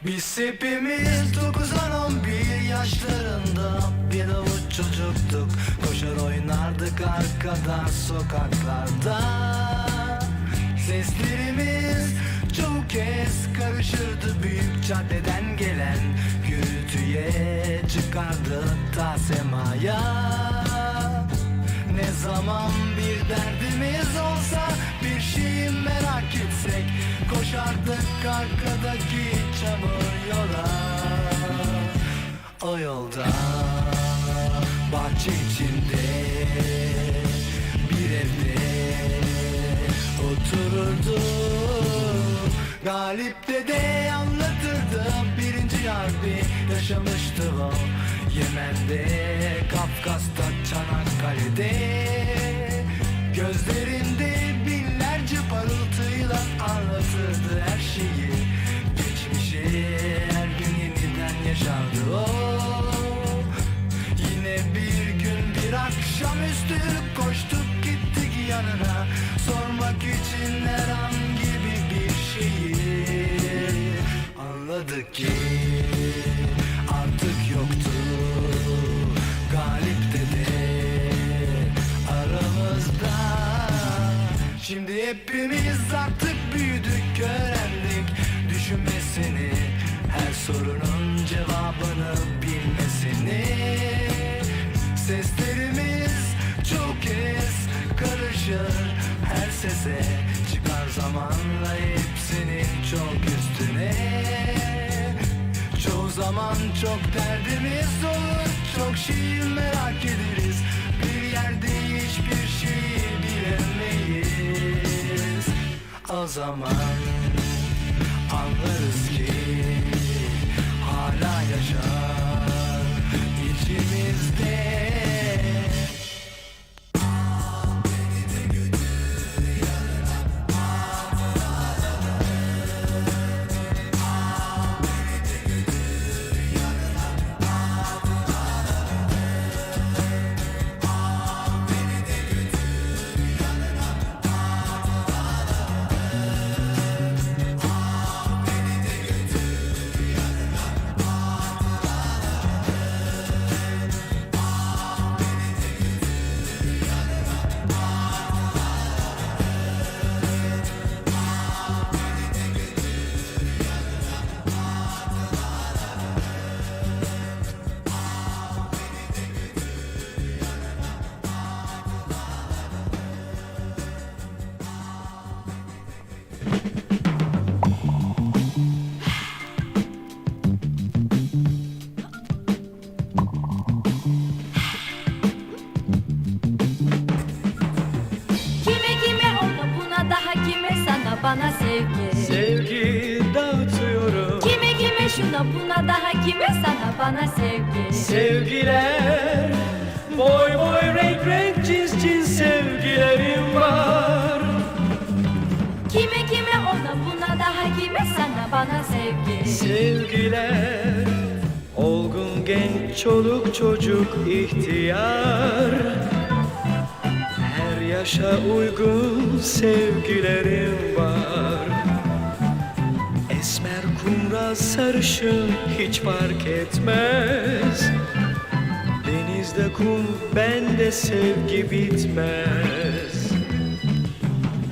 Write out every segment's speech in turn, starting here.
Biz hepimiz 9-10-11 yaşlarında bir avuç çocuktuk. Koşar oynardık arkada sokaklarda. Seslerimiz çoğu kez karışırdı, büyük caddeden gelen gürültüye çıkardı ta semaya. Ne zaman bir derdimiz olsa, bir şey merak etsek, koşardık arkadaki çamur yola. O yolda bahçe içinde bir evde otururdu. Galip dede anlatırdı, birinci harbi yaşamıştı o. Yemen'de, Kafkas'ta, Çanakkale'de. Gözlerinde binlerce parıltıyla anlatırdı her şeyi. Geçmişi her gün yeniden yaşardı o. Yine bir gün bir akşamüstü koştuk gittik yanına, sormak için herhangi bir şeyi. Anladık ki artık yoktu Galip dede aramızda. Şimdi hepimiz artık büyüdük, öğrendik düşünmesini, her sorunun cevabını bilmesini. Seslerimiz çok kez karışır, her sese çıkar zamanla hepsinin çok üstüne. Çoğu zaman çok derdimiz olur, çok şey merak ederiz, bir yerde hiçbir şeyi bilemeyiz. O zaman anlarız ki hala yaşar içimizde. Bana sevgi, Sevgi dağıtıyorum. kime kime şuna buna daha kime sana bana sevgi. Sevgiler boy boy renk renk cins cins sevgilerim var. Kime kime ona buna daha kime sana bana sevgi. Sevgiler olgun genç çoluk çocuk ihtiyar, her yaşa uygun sevgilerim var. Esmer kumral sarışın hiç fark etmez, denizde kum bende sevgi bitmez.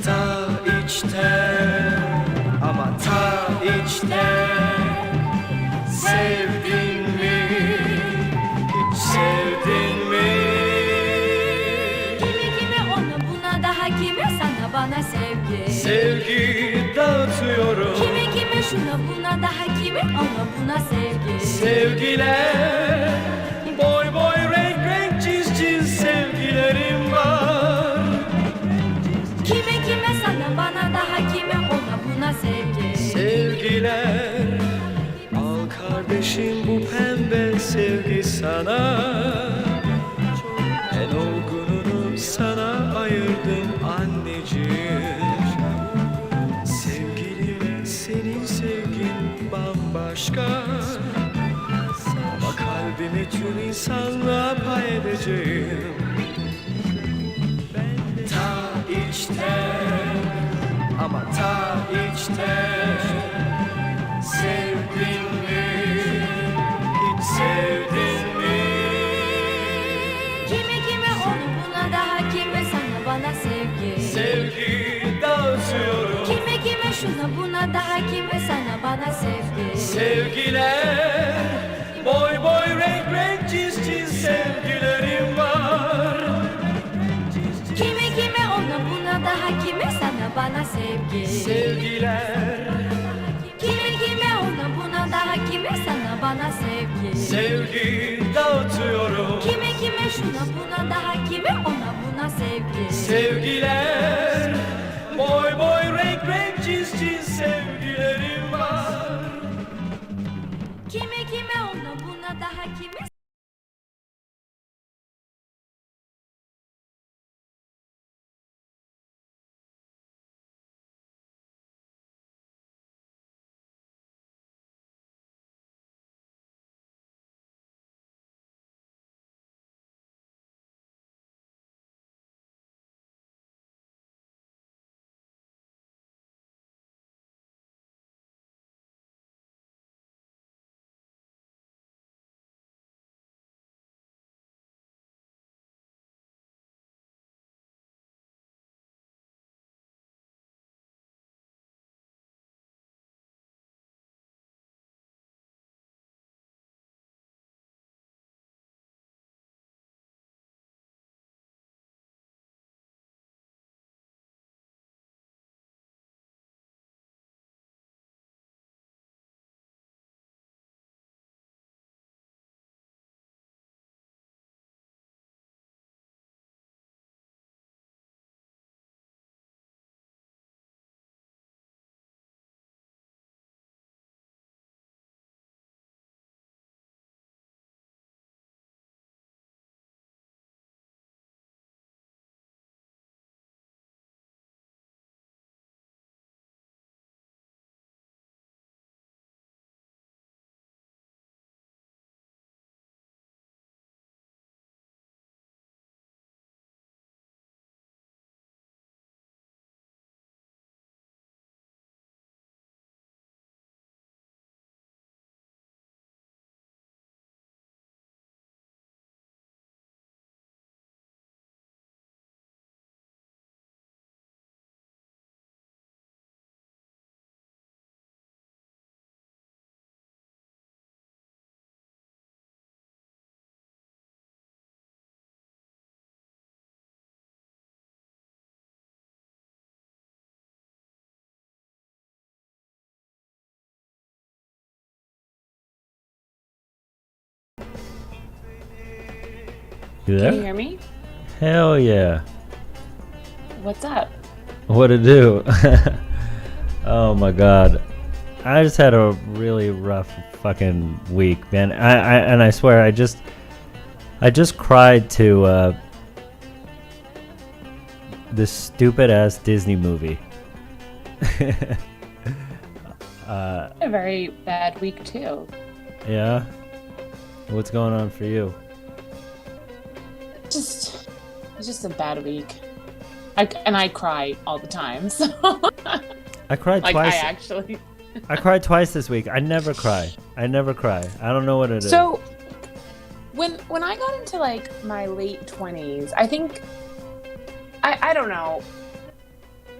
Ta içten ama ta içten sevdin mi, hiç sevdin mi? Kime kime ona buna daha kime sana bana sevgi. Sevgi dağıtıyorum. Kime kime şuna buna daha kime ona buna sevgi. Sevgiler boy boy renk renk cins cins sevgilerim var. Kime kime sana bana daha kime ona buna sevgi. Sevgiler al kardeşim bu pembe sevgi sana. En olgununu sana ayırdım anneciğim. Sevgilim senin sevgin bambaşka, ama kalbimi tüm insanlığa pay edeceğim. Ta içten ama ta içten sevdim bana sevgi. Sevgi dağıtıyorum. Kime kime şuna buna daha kime sana bana sevgi. Sevgiler boy boy renk renk çiz çiz sevgilerim var. Kime kime ona buna daha kime sana bana sevgi. Sevgiler Kime kime ona buna daha kime sana bana sevgi. sevgi dağıtıyorum. Kime kime şuna buna daha kime ona buna sevgi. Sevgiler boy boy renk renk çiz çiz sevgilerim var. Kime kime ona buna daha kime. You Can you there? hear me? Hell yeah. What's up? What to do? Oh my god. I just had a really rough fucking week, man. I swear I just cried to this stupid ass Disney movie. A very bad week too. Yeah. What's going on for you? It's just a bad week. I cry all the time. So I cried like twice. I cried twice this week. I never cry. I don't know what it is. So when I got into like my late 20s, I think I don't know.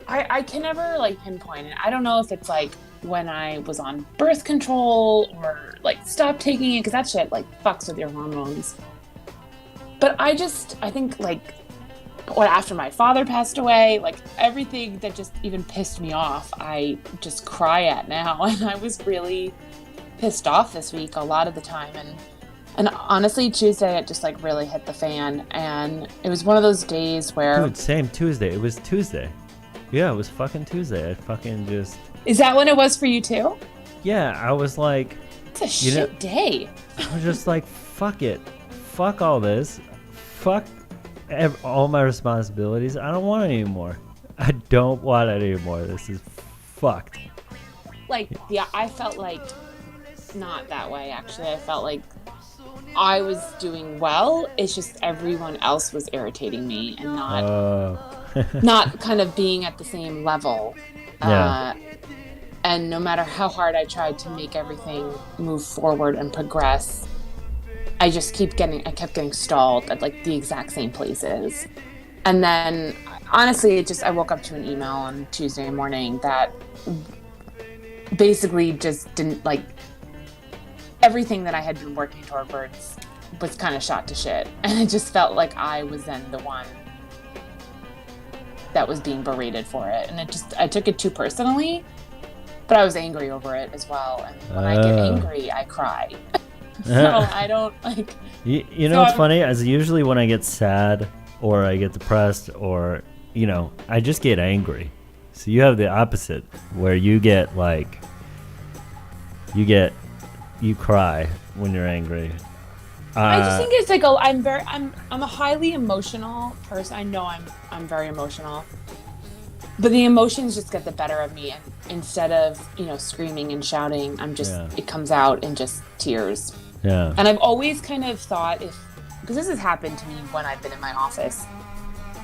I can never like pinpoint it. I don't know if it's like when I was on birth control or like stopped taking it, because that shit like fucks with your hormones. But I think like after my father passed away, like everything that just even pissed me off, I just cry at now. And I was really pissed off this week a lot of the time. And honestly, Tuesday, it just like really hit the fan. And it was one of those days where... Dude, same Tuesday. It was Tuesday. Yeah, it was fucking Tuesday. I fucking just... Is that when it was for you too? Yeah, I was like... It's a shit day. I was just like, fuck it. Fuck all this. Fuck all my responsibilities. I don't want it anymore. I don't want it anymore. This is fucked. Like, yeah, I felt like not that way, actually. I felt like I was doing well. It's just everyone else was irritating me and not kind of being at the same level. Yeah. And no matter how hard I tried to make everything move forward and progress, I kept getting stalled at like the exact same places. And then, honestly, I woke up to an email on Tuesday morning that basically just didn't, like, everything that I had been working towards was kind of shot to shit. And it just felt like I was then the one that was being berated for it. And I took it too personally, but I was angry over it as well. And when I get angry, I cry. So I don't, like... You know what's funny? As usually when I get sad or I get depressed or, you know, I just get angry. So you have the opposite where you get, like... You cry when you're angry. I just think it's like I'm a highly emotional person. I know I'm very emotional, but the emotions just get the better of me. And instead of, you know, screaming and shouting, it comes out in just tears. Yeah. And I've always kind of thought because this has happened to me when I've been in my office,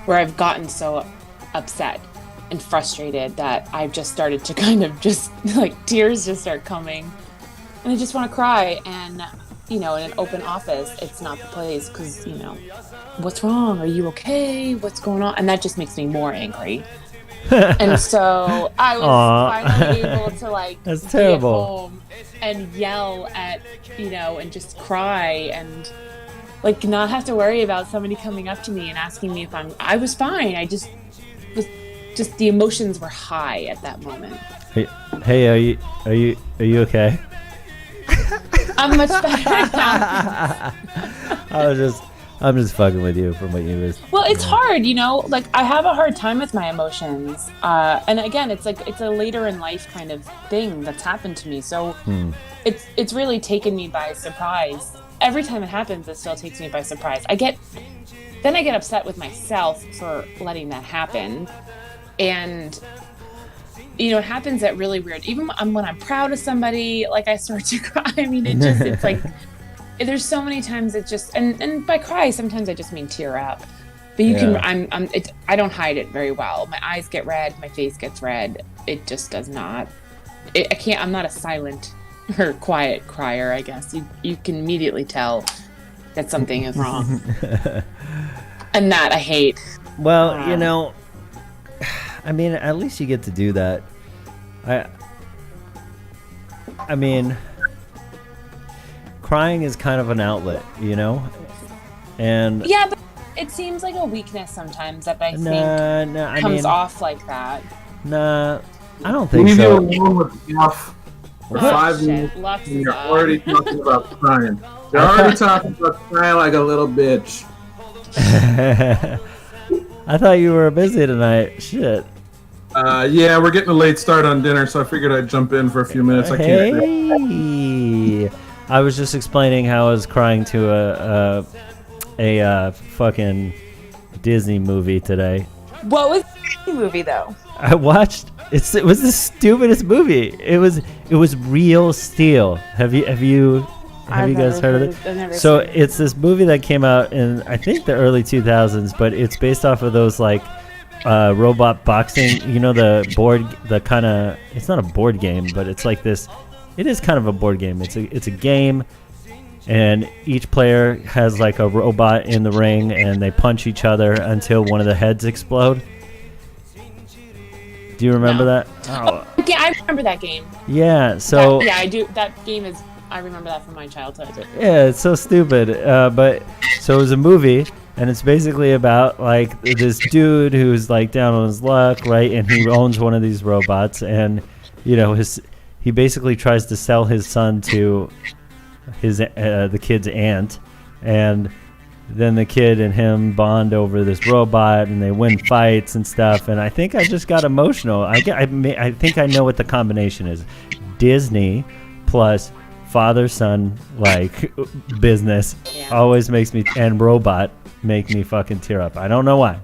where I've gotten so upset and frustrated that I've just started to kind of just like tears just start coming. And I just want to cry. And, you know, in an open office, it's not the place because, you know, what's wrong? Are you okay? What's going on? And that just makes me more angry. And so I was finally able to, like, That's be terrible. at home and yell at, you know, and just cry and, like, not have to worry about somebody coming up to me and asking me if I was fine. I just the emotions were high at that moment. Hey, are you okay? I'm much better now. I'm just fucking with you from what you was. Well, it's hard, you know, like I have a hard time with my emotions. And again, it's a later in life kind of thing that's happened to me. So it's really taken me by surprise. Every time it happens, it still takes me by surprise. I get upset with myself for letting that happen. And, you know, it happens at really weird, even when I'm proud of somebody, like I start to cry. I mean, it's like, there's so many times it just, and by cry, sometimes I just mean tear up, but you can, I don't hide it very well. My eyes get red, my face gets red. It just does not, I'm not a silent or quiet crier, I guess. You can immediately tell that something is wrong. And that I hate. Well, you know, I mean, at least you get to do that. I mean, crying is kind of an outlet, you know? And yeah, but it seems like a weakness sometimes that I think comes off like that. Nah, I don't think Leave so. you alone with Luff for 5 minutes, and you're already talking about crying. You're already talking about crying like a little bitch. I thought you were busy tonight. Shit. Yeah, we're getting a late start on dinner, so I figured I'd jump in for a few minutes. I can't. I was just explaining how I was crying to a fucking Disney movie today. What was the movie though? I watched. It was the stupidest movie. It was Real Steel. Have you guys heard of it? I've never So seen it. it's this movie that came out in I think the early 2000s, but it's based off of those like robot boxing. You know it's not a board game, but it's like this. It is kind of a board game. It's a game, and each player has like a robot in the ring, and they punch each other until one of the heads explode. Do you remember that? Oh, yeah, I remember that game. Yeah. So yeah, I do. That game is. I remember that from my childhood. yeah, it's so stupid. But so it was a movie, and it's basically about like this dude who's like down on his luck, right? And he owns one of these robots, and you know he basically tries to sell his son to the kid's aunt, and then the kid and him bond over this robot, and they win fights and stuff. And I think I just got emotional. I think I know what the combination is: Disney plus father-son like business always makes me, and robot make me fucking tear up. I don't know why.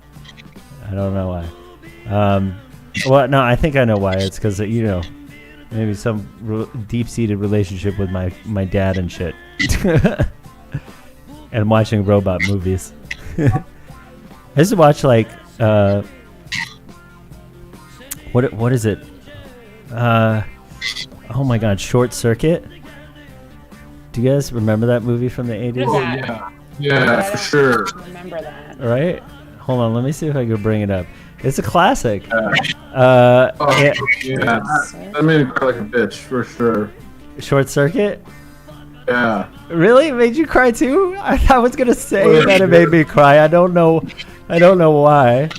Well, no, I think I know why. It's because you know. Maybe some deep-seated relationship with my dad and shit. And watching robot movies. I used to watch like what is it? Oh my god, Short Circuit. Do you guys remember that movie from the 80s? Oh, yeah, for sure. I remember that. Right? Hold on, let me see if I can bring it up. It's a classic. Yeah, that made me cry like a bitch for sure. Short Circuit? Yeah. Really? It made you cry too? I was gonna say that it made me cry. I don't know why.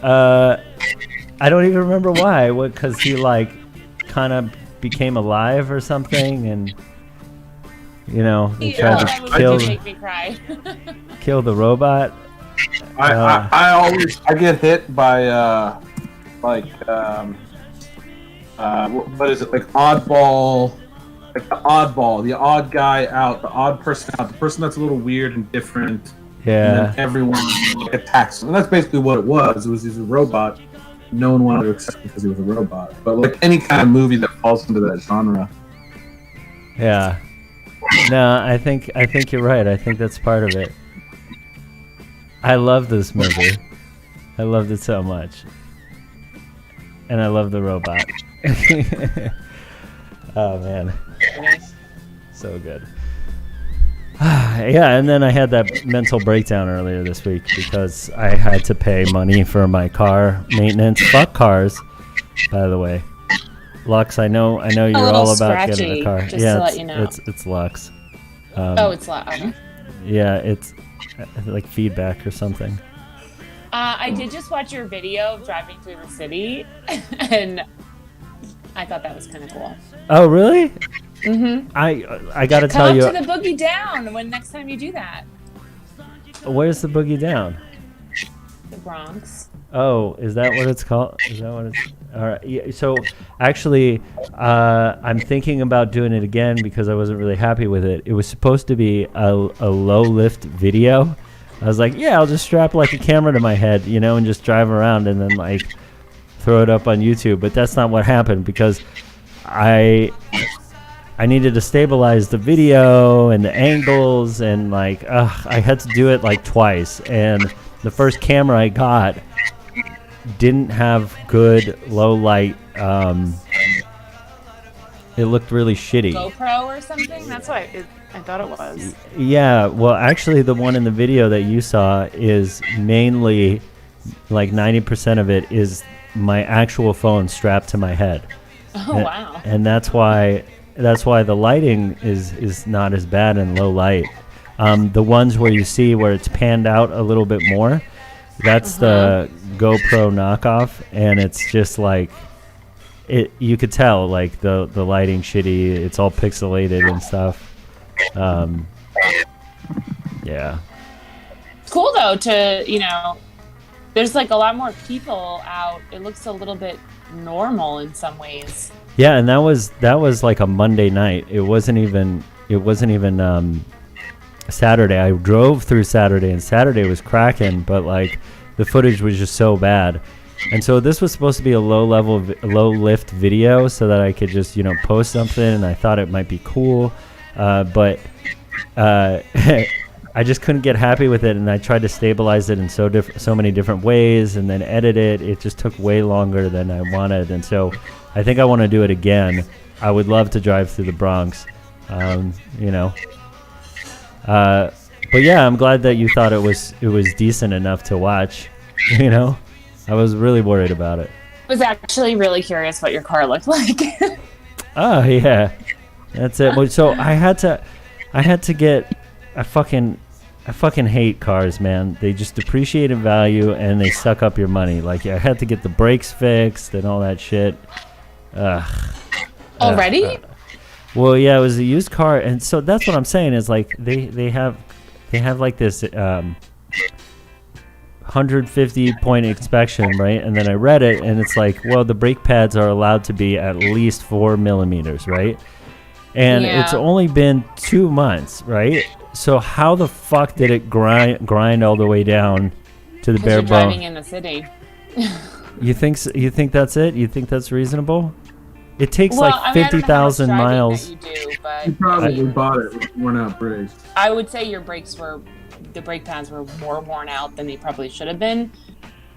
I don't even remember why. Because he like kind of became alive or something, and they tried to make me cry. kill the robot. I get hit by what is it, like oddball, like the odd guy out, the odd person out, the person that's a little weird and different. Yeah. And then everyone attacks him. And that's basically what it was. It was he's a robot. No one wanted to accept him because he was a robot. But like any kind of movie that falls into that genre. Yeah. No, I think you're right. I think that's part of it. I love this movie. I loved it so much. And I love the robot. Oh man. So good. Yeah, and then I had that mental breakdown earlier this week because I had to pay money for my car maintenance. Fuck cars, by the way. Lux, I know you're all about getting a car. Just to let you know. It's Lux. It's Lux. Yeah, it's like feedback or something. I did just watch your video of driving through the city, and I thought that was kind of cool. Oh, really? Mm-hmm. I gotta tell you. Come up to the Boogie Down when next time you do that. Where's the Boogie Down? The Bronx. Oh, is that what it's called? Is that what it's? All right. Yeah, so actually, I'm thinking about doing it again because I wasn't really happy with it. It was supposed to be a low lift video. I was like, yeah, I'll just strap like a camera to my head, and just drive around and then like throw it up on YouTube. But that's not what happened because I needed to stabilize the video and the angles and like I had to do it like twice. And the first camera I got didn't have good low light. It looked really shitty. GoPro or something? That's what I thought it was. Yeah, well, actually, the one in the video that you saw is mainly like 90% of it is my actual phone strapped to my head. Oh, wow. And that's why the lighting is not as bad in low light. The ones where you see where it's panned out a little bit more, that's the GoPro knockoff, and it's just like you could tell like the lighting shitty. It's all pixelated and stuff. Yeah. It's cool though there's like a lot more people out. It looks a little bit normal in some ways. Yeah, and that was like a Monday night. It wasn't even Saturday. I drove through Saturday, and Saturday was cracking, but like the footage was just so bad. And so this was supposed to be a low lift video so that I could just post something, and I thought it might be cool, but I just couldn't get happy with it, and I tried to stabilize it in so many different ways, and then edit it. It just took way longer than I wanted, and so I think I want to do it again. I would love to drive through the Bronx, But yeah, I'm glad that you thought it was decent enough to watch. I was really worried about it. I was actually really curious what your car looked like. Oh yeah, that's it. Well, so I had to get. I fucking hate cars, man. They just depreciate in value and they suck up your money. Like I had to get the brakes fixed and all that shit. Already? Well, yeah, it was a used car, and so that's what I'm saying is like they have like this 150 point inspection, right? And then I read it, and it's like, well, the brake pads are allowed to be at least 4 millimeters, right? And it's only been 2 months, right? So how the fuck did it grind all the way down to the bare bone? Driving in the city. You think that's it? You think that's reasonable? It takes 50,000 miles. You probably bought it with worn out brakes. I would say the brake pads were more worn out than they probably should have been.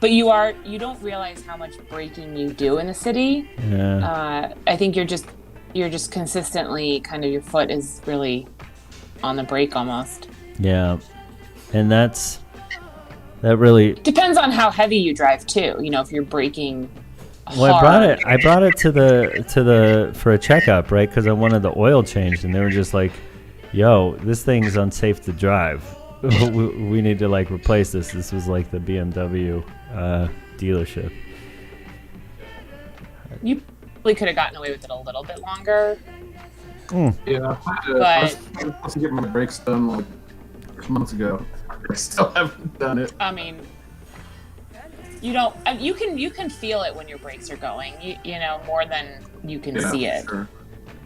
But you don't realize how much braking you do in the city. Yeah. I think you're just consistently kind of, your foot is really on the brake almost. Yeah. And that's That really. Depends on how heavy you drive too. You know, if you're braking Well, hard. I brought it to the for a checkup, right? Because I wanted the oil changed, and they were just like, "Yo, this thing's unsafe to drive. we need to like replace this." This was like the BMW dealership. You probably could have gotten away with it a little bit longer. Yeah, I was supposed to get my brakes done like 6 months ago. I still haven't done it. I mean, you don't. You can feel it when your brakes are going. You know, more than you can see it. Sure.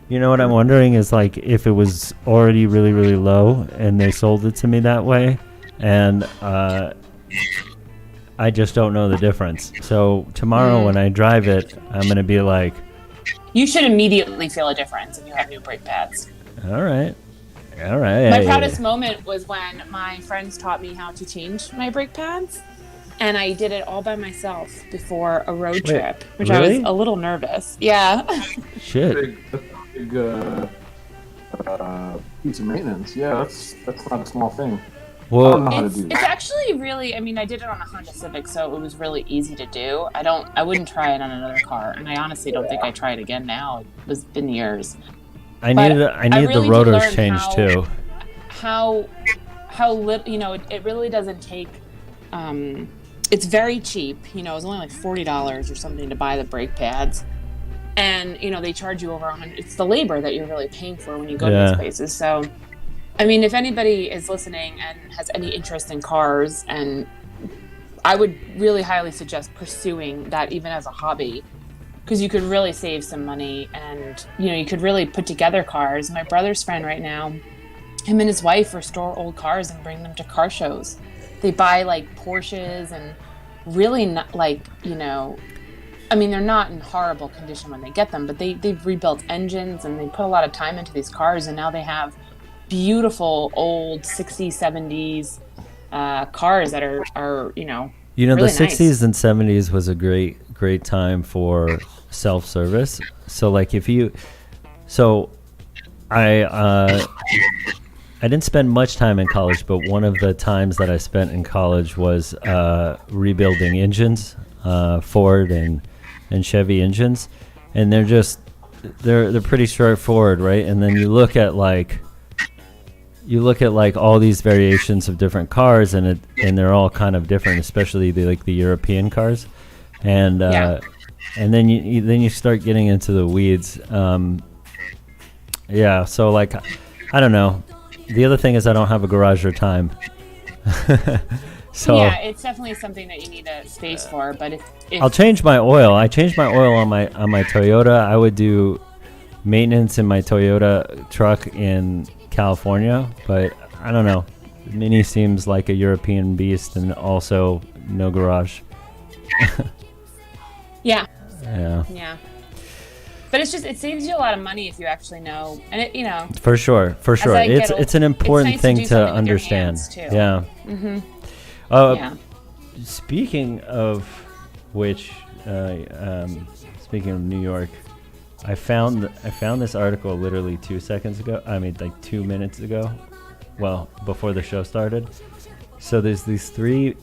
You know what I'm wondering is like if it was already really, really low and they sold it to me that way, and I just don't know the difference. So tomorrow when I drive it, I'm gonna be like, You should immediately feel a difference if you have new brake pads. all right. My proudest moment was when my friends taught me how to change my brake pads, and I did it all by myself before a road trip, which I really? was a little nervous. Yeah. Shit. That's a big piece of maintenance. Yeah, that's not a small thing. I don't Well, know how to It's do it's that. actually really. I mean, I did it on a Honda Civic, so it was really easy to do. I wouldn't try it on another car, and I honestly don't think I try it again now. It's been years. I but need I the really did rotors learn changed how- too. How you know, it really doesn't take. It's very cheap. You know, it's only like $40 or something to buy the brake pads, and you know they charge you over $100. It's the labor that you're really paying for when you go to Yeah. these places. So, I mean, if anybody is listening and has any interest in cars, and I would really highly suggest pursuing that even as a hobby, because you could really save some money, and you know you could really put together cars. My brother's friend right now, him and his wife restore old cars and bring them to car shows. They buy like Porsches and really not like, you know, I mean, they're not in horrible condition when they get them, but they've rebuilt engines and they put a lot of time into these cars, and now they have beautiful old 60s, 70s cars that are you know, You know, really the nice. 60s and 70s was a great time for self-service. So like if you, so I didn't spend much time in college, but one of the times that I spent in college was rebuilding engines, Ford and Chevy engines, and they're pretty straightforward, right? And then you look at like all these variations of different cars, and they're all kind of different, especially the European cars, and and then you start getting into the weeds. Yeah, so like I don't know. The other thing is I don't have a garage or time. So yeah, it's definitely something that you need a space for. But if I'll change my oil. I changed my oil on my Toyota. I would do maintenance in my Toyota truck in California, but I don't know. The Mini seems like a European beast, and also no garage. yeah, Yeah, yeah. But it's just, it saves you a lot of money if you actually know, and it, you know, for sure. I get It's an important nice to thing do to something with your understand. hands, too. Yeah. mm-hmm. Uh, Yeah. Speaking of which, speaking of New York, I found this article literally 2 seconds ago. I mean, like 2 minutes ago. Well, before the show started. So there's these three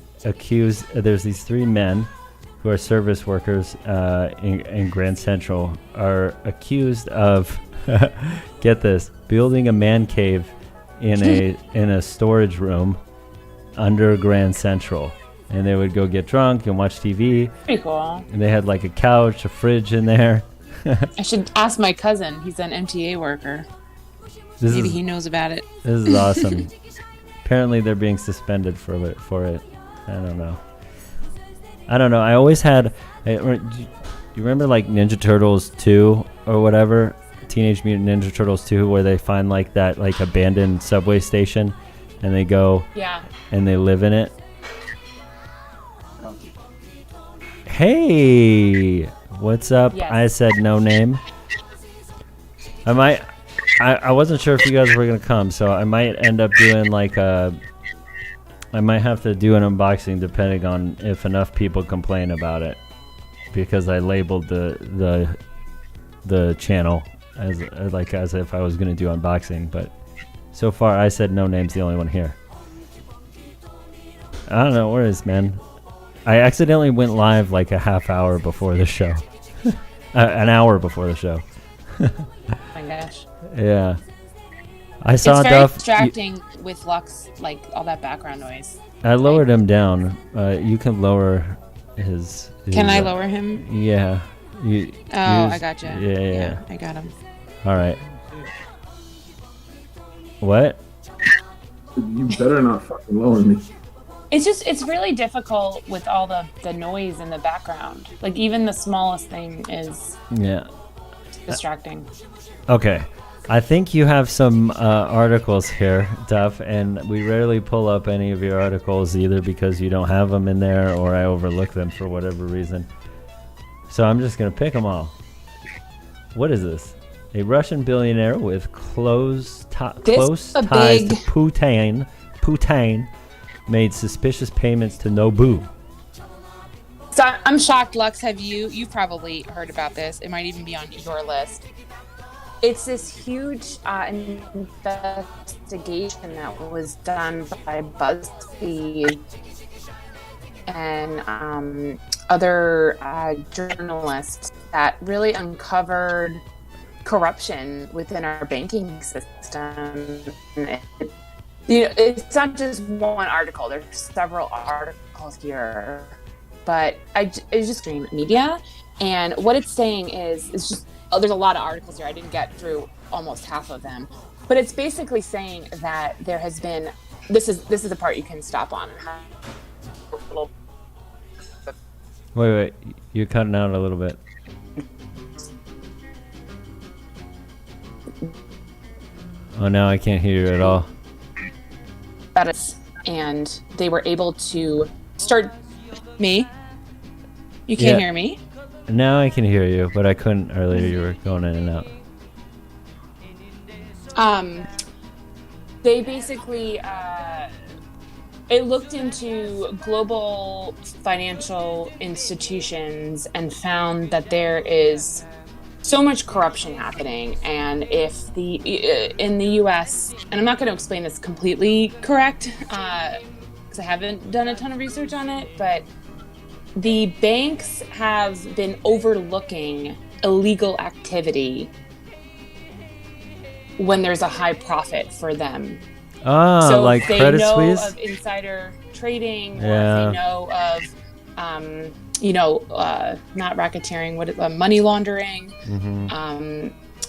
men who are service workers in Grand Central are accused of get this, building a man cave in a storage room under Grand Central, and they would go get drunk and watch TV, Pretty cool. and they had like a couch, a fridge in there. I should ask my cousin. He's an MTA worker. This Maybe is he knows about it. this is awesome. Apparently they're being suspended for it. I don't know. I always had. Do you remember like Ninja Turtles 2 or whatever? Teenage Mutant Ninja Turtles 2, where they find like that like abandoned subway station, and they go Yeah. and they live in it. Hey, what's up? Yes. I said no name. I wasn't sure if you guys were gonna come, so I might end up doing like I might have to do an unboxing depending on if enough people complain about it, because I labeled the channel as if I was gonna do unboxing, but so far I said no name's the only one here. I don't know. Where is, man? I accidentally went live like a half hour before the show. An hour before the show. Oh my gosh. Yeah. I saw It's very Duff. distracting with Lux, like all that background noise. I lowered him down. You can lower his. Can I lower him? Yeah. I gotcha. Yeah. I got him. All right. What? You better not fucking lower me. It's really difficult with all the noise in the background. Like even the smallest thing is distracting. Okay. I think you have some articles here, Duff, and we rarely pull up any of your articles either because you don't have them in there or I overlook them for whatever reason. So I'm just going to pick them all. What is this? A Russian billionaire with close ties to Putin made suspicious payments to Nobu. So I'm shocked, Lux. You've probably heard about this. It might even be on your list. It's this huge investigation that was done by BuzzFeed and other journalists that really uncovered corruption within our banking system. It's not just one article. There's several articles here, but it's just stream media, and what it's saying is just. Oh, there's a lot of articles here. I didn't get through almost half of them, but it's basically saying that there has been. This is the part you can stop on. Wait, you're cutting out a little bit. Oh, now I can't hear you at all. And they were able to start me. You can't hear me? Now I can hear you, but I couldn't earlier. You were going in and out. They basically it looked into global financial institutions and found that there is so much corruption happening, and if in the U.S. and I'm not going to explain this completely correct because I haven't done a ton of research on it, but the banks have been overlooking illegal activity when there's a high profit for them. So like if they Credit know Suisse? of insider trading, or if they know of, not racketeering, money laundering,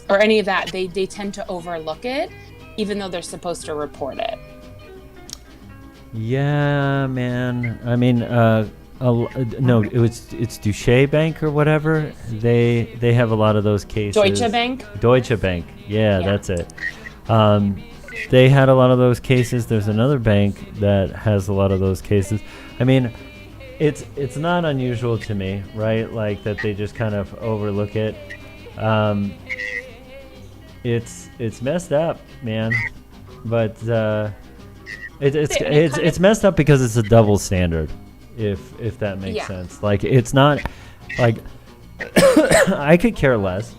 or any of that, they tend to overlook it, even though they're supposed to report it. Yeah, man. I mean, no, it's Deutsche Bank or whatever. They have a lot of those cases. Deutsche Bank. Yeah, that's it. They had a lot of those cases. There's another bank that has a lot of those cases. I mean, it's not unusual to me, right? Like that they just kind of overlook it. It's messed up, man. But it's messed up because it's a double standard. If that makes sense. Like it's not like I could care less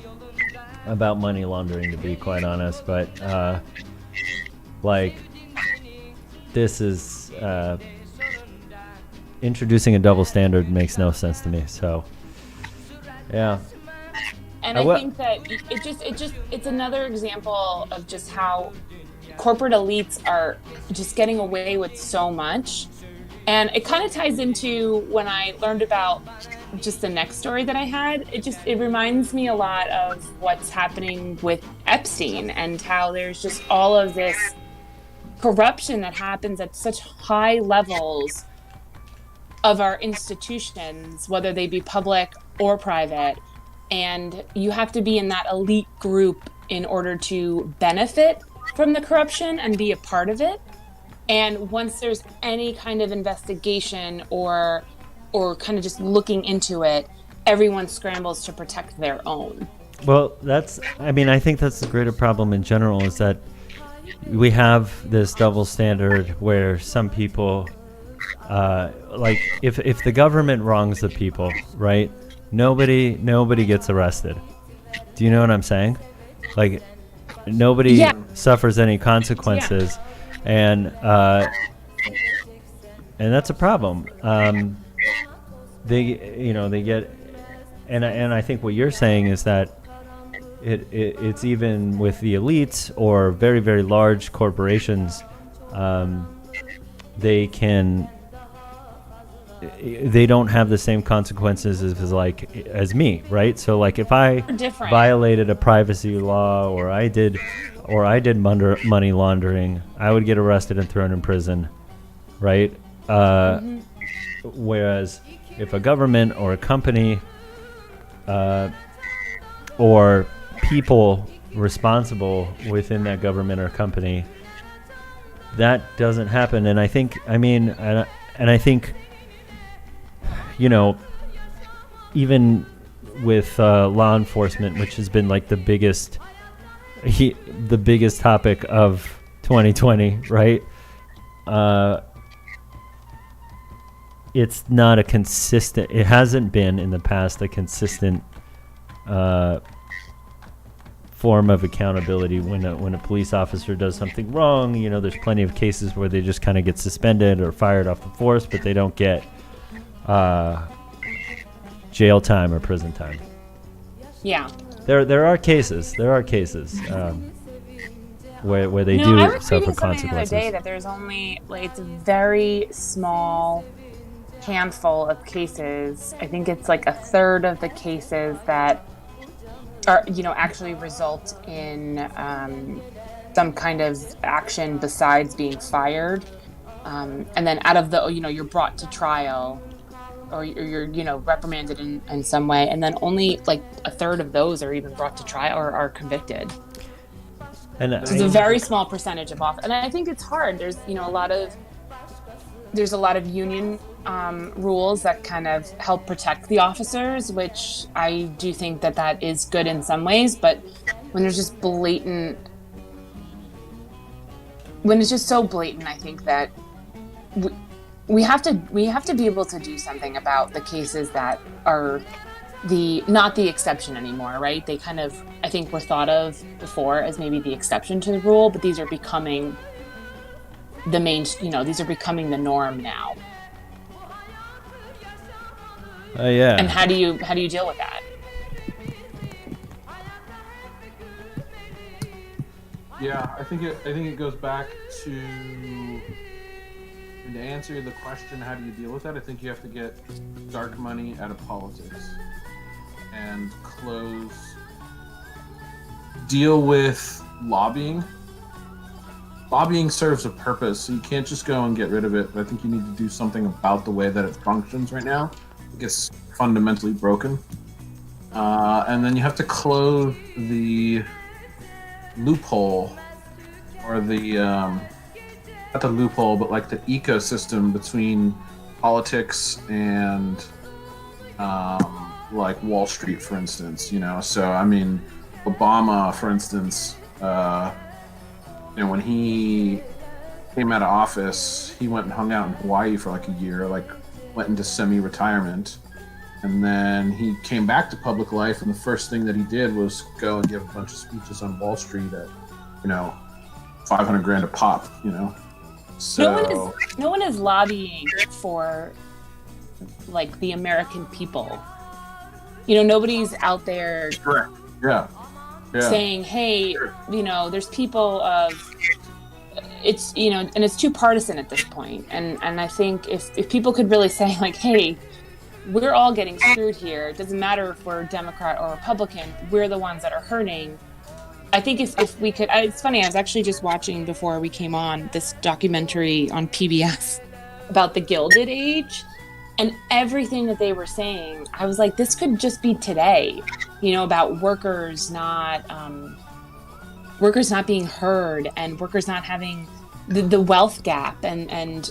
about money laundering, to be quite honest, but like this is introducing a double standard makes no sense to me. So yeah. And I think that it's another example of just how corporate elites are just getting away with so much. And it kind of ties into when I learned about just the next story that I had. It reminds me a lot of what's happening with Epstein and how there's just all of this corruption that happens at such high levels of our institutions, whether they be public or private. And you have to be in that elite group in order to benefit from the corruption and be a part of it. And once there's any kind of investigation or kind of just looking into it, everyone scrambles to protect their own. Well, I think that's the greater problem in general is that we have this double standard where some people, like if the government wrongs the people, right? Nobody gets arrested. Do you know what I'm saying? Like nobody suffers any consequences. And that's a problem. They get, and I think what you're saying is that it's even with the elites or very, very large corporations, they don't have the same consequences as me, right? So like if I Different. violated a privacy law or I did money laundering, I would get arrested and thrown in prison, right? Whereas if a government or a company or people responsible within that government or company, that doesn't happen. And I think, even with law enforcement, which has been like the biggest topic of 2020, right? It's not it hasn't been in the past a consistent form of accountability when a police officer does something wrong. There's plenty of cases where they just kind of get suspended or fired off the force, but they don't get jail time or prison time. Yeah. There are cases where they do I was suffer reading something consequences. the other day that there's only it's a very small handful of cases. I think it's like a third of the cases that are actually result in some kind of action besides being fired, and then out of the you're brought to trial or you're reprimanded in some way, and then only like a third of those are even brought to trial or are convicted. And So it's a very small percentage of and I think it's hard. There's a lot of union rules that kind of help protect the officers, which I do think that is good in some ways, but when there's just when it's just so blatant, I think that we have to be able to do something about the cases that are not the exception anymore, right? They kind of, I think, were thought of before as maybe the exception to the rule, but these are becoming the main, these are becoming the norm now. Yeah. And how do you deal with that? Yeah, I think it goes back to answer the question, how do you deal with that? I think you have to get dark money out of politics and deal with lobbying. Lobbying serves a purpose, so you can't just go and get rid of it. But I think you need to do something about the way that it functions right now. It gets fundamentally broken. And then you have to close the loophole, or not the loophole, but like the ecosystem between politics and like Wall Street, for instance. So I mean, Obama, for instance, when he came out of office, he went and hung out in Hawaii for like a year, went into semi-retirement, and then he came back to public life, and the first thing that he did was go and give a bunch of speeches on Wall Street at $500,000 a pop. So no one is lobbying for like the American people. Nobody's out there saying, hey, there's people of it's and it's too partisan at this point. And I think if people could really say like, hey, we're all getting screwed here. It doesn't matter if we're Democrat or Republican, we're the ones that are hurting. I think if we could, it's funny, I was actually just watching before we came on this documentary on PBS about the Gilded Age, and everything that they were saying, I was like, this could just be today, about workers not being heard, and workers not having the wealth gap, and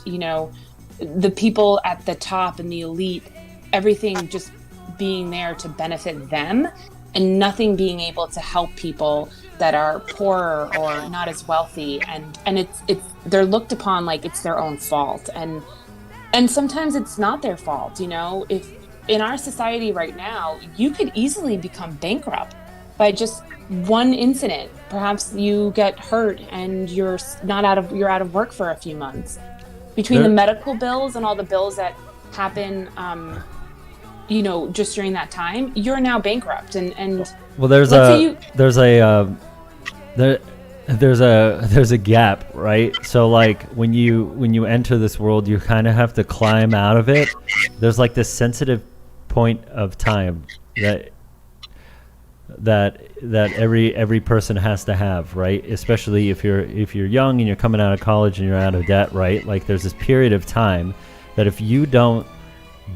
the people at the top and the elite, everything just being there to benefit them, and nothing being able to help people that are poorer or not as wealthy, and it's they're looked upon like it's their own fault, and sometimes it's not their fault. If in our society right now, you could easily become bankrupt by just one incident. Perhaps you get hurt and you're out of work for a few months. between the There- medical bills and all the bills that happen, you know, just during that time, you're now bankrupt. And Well, there's let's say a you- there's a gap, right? So like when you enter this world, you kind of have to climb out of it. There's like this sensitive point of time that every person has to have, right? Especially if you're young and you're coming out of college and you're out of debt, right? Like there's this period of time that if you don't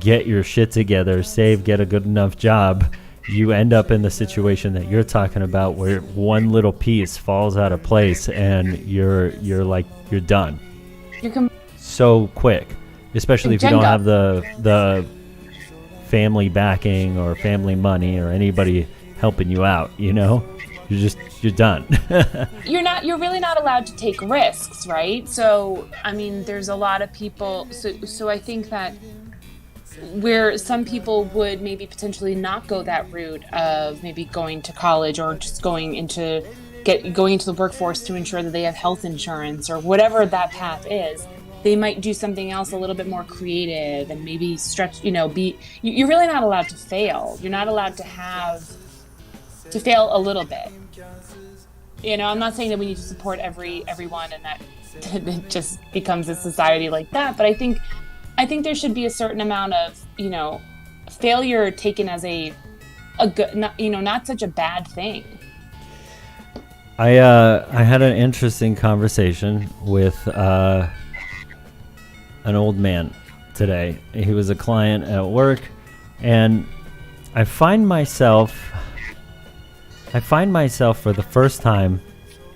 get your shit together, save, get a good enough job, you end up in the situation that you're talking about, where one little piece falls out of place and you're done so quick, especially if you don't Jenga. have the family backing or family money or anybody helping you out, you know. You're done. you're really not allowed to take risks, right? So I mean, there's a lot of people, so I think that where some people would maybe potentially not go that route of maybe going to college or just going into the workforce to ensure that they have health insurance or whatever that path is, they might do something else a little bit more creative and maybe stretch, you're really not allowed to fail. You're not allowed to fail a little bit. I'm not saying that we need to support everyone and that it just becomes a society like that, but I think there should be a certain amount of, failure taken as a good, not such a bad thing. I had an interesting conversation with an old man today. He was a client at work, and I find myself for the first time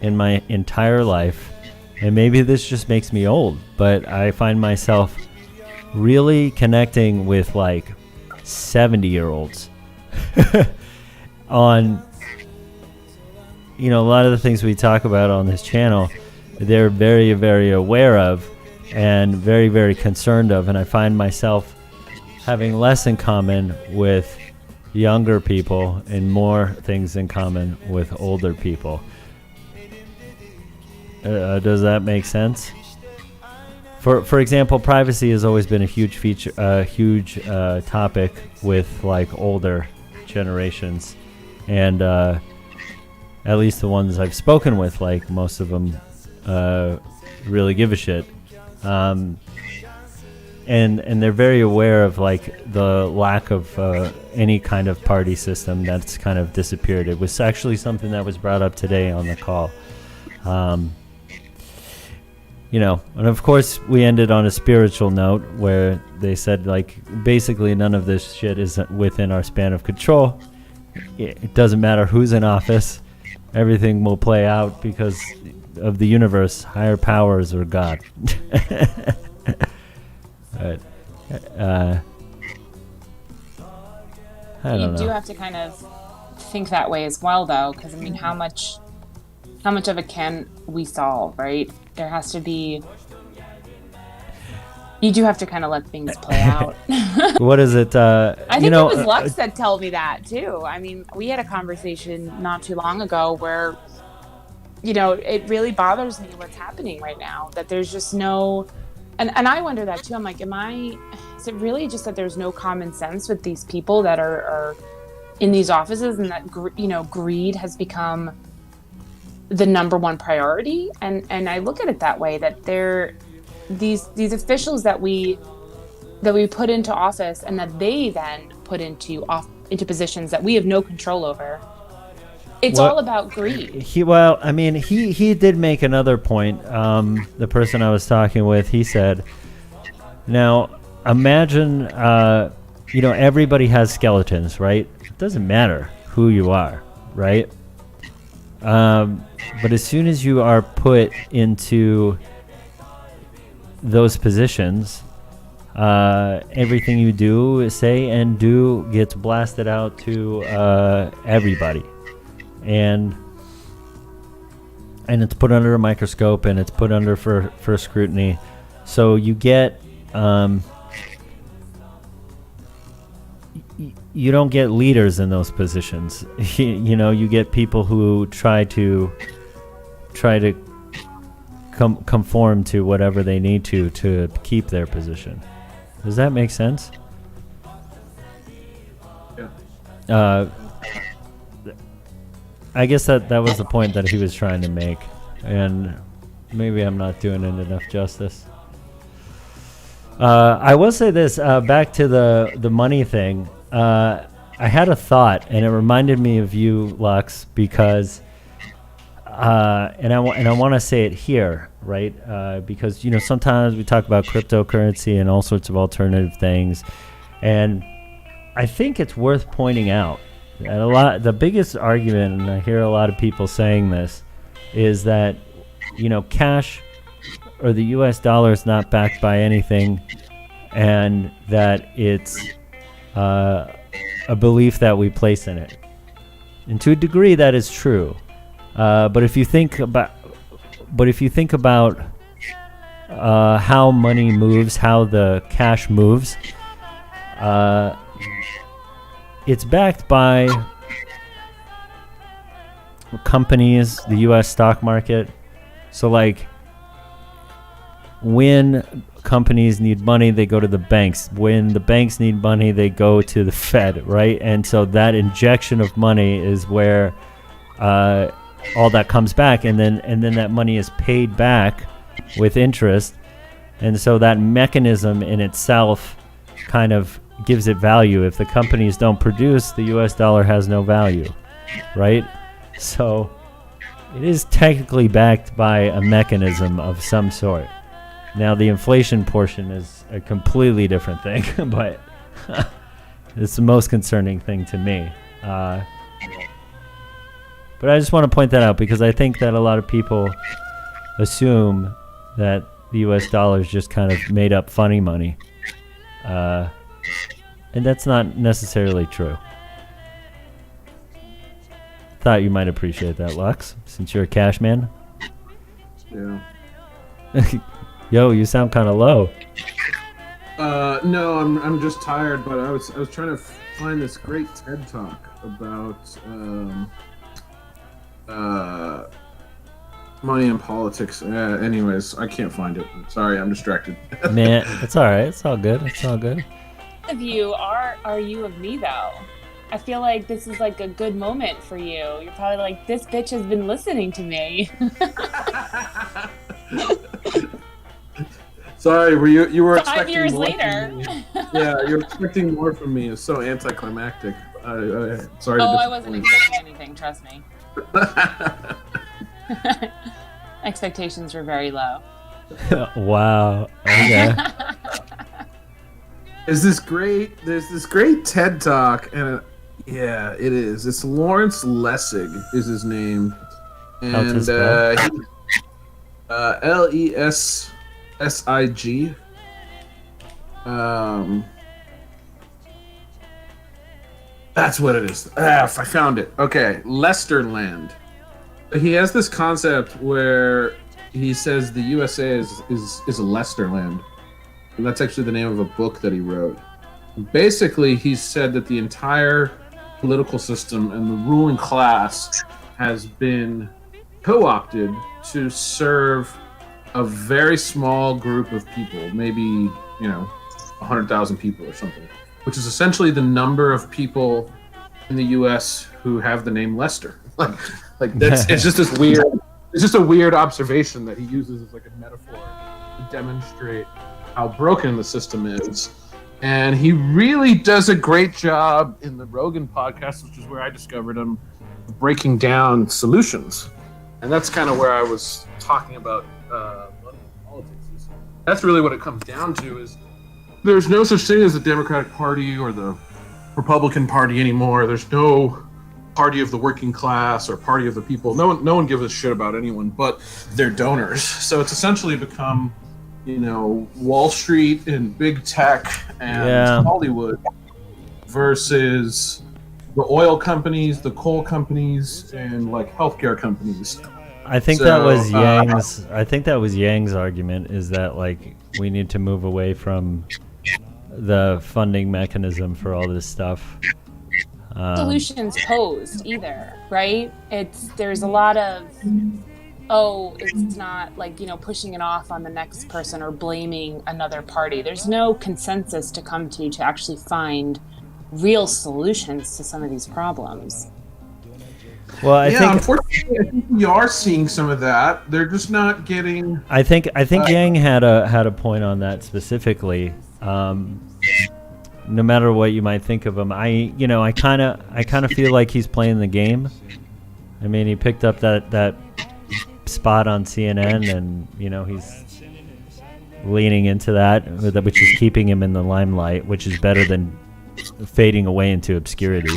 in my entire life, and maybe this just makes me old, but I find myself really connecting with like 70-year-olds on, a lot of the things we talk about on this channel. They're very, very aware of and very, very concerned of, and I find myself having less in common with younger people and more things in common with older people. Does that make sense? For example, privacy has always been a huge huge topic with like older generations, and at least the ones I've spoken with, like most of them really give a shit. And they're very aware of like the lack of any kind of party system that's kind of disappeared. It was actually something that was brought up today on the call. And of course we ended on a spiritual note where they said like basically none of this shit is within our span of control. It doesn't matter who's in office. Everything will play out because of the universe, higher powers, or God. But, I don't know. You do have to kind of think that way as well, though, because I mean, how much of it can we solve, right? There has to be. You do have to kind of let things play out. What is it? I think it was Lux that told me that too. I mean, we had a conversation not too long ago where, it really bothers me what's happening right now. That there's just no, and I wonder that too. I'm like, is it really just that there's no common sense with these people that are in these offices, and that greed has become the number one priority? And I look at it that way, that they're these officials that we put into office and that they then put into positions that we have no control over. It's all about greed. He did make another point. The person I was talking with, he said, now imagine, everybody has skeletons, right? It doesn't matter who you are, right? But as soon as you are put into those positions, everything you do, say, and do gets blasted out to everybody, and it's put under a microscope, and it's put under for scrutiny. So you get you don't get leaders in those positions. You get people who try to conform to whatever they need to keep their position. Does that make sense? Yeah. I guess that was the point that he was trying to make, and maybe I'm not doing it enough justice. I will say this, back to the money thing. I had a thought, and it reminded me of you, Lux, because and I want to say it here, right? Because sometimes we talk about cryptocurrency and all sorts of alternative things, and I think it's worth pointing out that the biggest argument, and I hear a lot of people saying this, is that cash or the U.S. dollar is not backed by anything, and that it's a belief that we place in it. And to a degree, that is true. But if you think about how money moves, how the cash moves, it's backed by companies, the U.S. stock market. So, like, when companies need money, they go to the banks. When the banks need money, they go to the Fed, right? And so that injection of money is where all that comes back, and then that money is paid back with interest. And so that mechanism in itself kind of gives it value. If the companies don't produce, the US dollar has no value, right? So it is technically backed by a mechanism of some sort. Now the inflation portion is a completely different thing, but it's the most concerning thing to me. But I just want to point that out because I think that a lot of people assume that the US dollar is just kind of made up funny money. And that's not necessarily true. Thought you might appreciate that, Lux, since you're a cash man. Yeah. Yo, you sound kind of low. No, I'm just tired, but I was trying to find this great TED Talk about money and politics. Anyways, I can't find it. Sorry, I'm distracted. Man, it's all right. It's all good. It's all good. Of you are you of me though? I feel like this is like a good moment for you. You're probably like, this bitch has been listening to me. Sorry, you were 5 expecting years more later. from me. Yeah, you're expecting more from me. It's so anticlimactic. Sorry. Oh, I wasn't expecting anything. Trust me. Expectations were very low. Wow. Okay. There's this great TED Talk, and yeah, it is. It's Lawrence Lessig is his name, and Lessig. That's what it is. I found it. Okay, Lesterland. He has this concept where he says the USA is a Lesterland. And that's actually the name of a book that he wrote. Basically, he said that the entire political system and the ruling class has been co-opted to serve a very small group of people, maybe, 100,000 people or something, which is essentially the number of people in the U.S. who have the name Lester. Like that's it's just a weird observation that he uses as like a metaphor to demonstrate how broken the system is. And he really does a great job in the Rogan podcast, which is where I discovered him, breaking down solutions. And that's kind of where I was talking about money and politics. That's really what it comes down to, is there's no such thing as the Democratic Party or the Republican Party anymore. There's no party of the working class or party of the people. No one gives a shit about anyone but their donors. So it's essentially become, Wall Street and big tech and Hollywood versus the oil companies, the coal companies, and like healthcare companies. I think that was Yang's. I think that was Yang's argument, is that like we need to move away from the funding mechanism for all this stuff. Solutions posed either, right? There's a lot of oh, it's not like, pushing it off on the next person or blaming another party. There's no consensus to come to actually find real solutions to some of these problems. Well, I think unfortunately, I think we are seeing some of that. They're just not getting. I think Yang had a point on that specifically. No matter what you might think of him, I kind of feel like he's playing the game. I mean, he picked up that spot on CNN, and he's leaning into that, which is keeping him in the limelight, which is better than fading away into obscurity.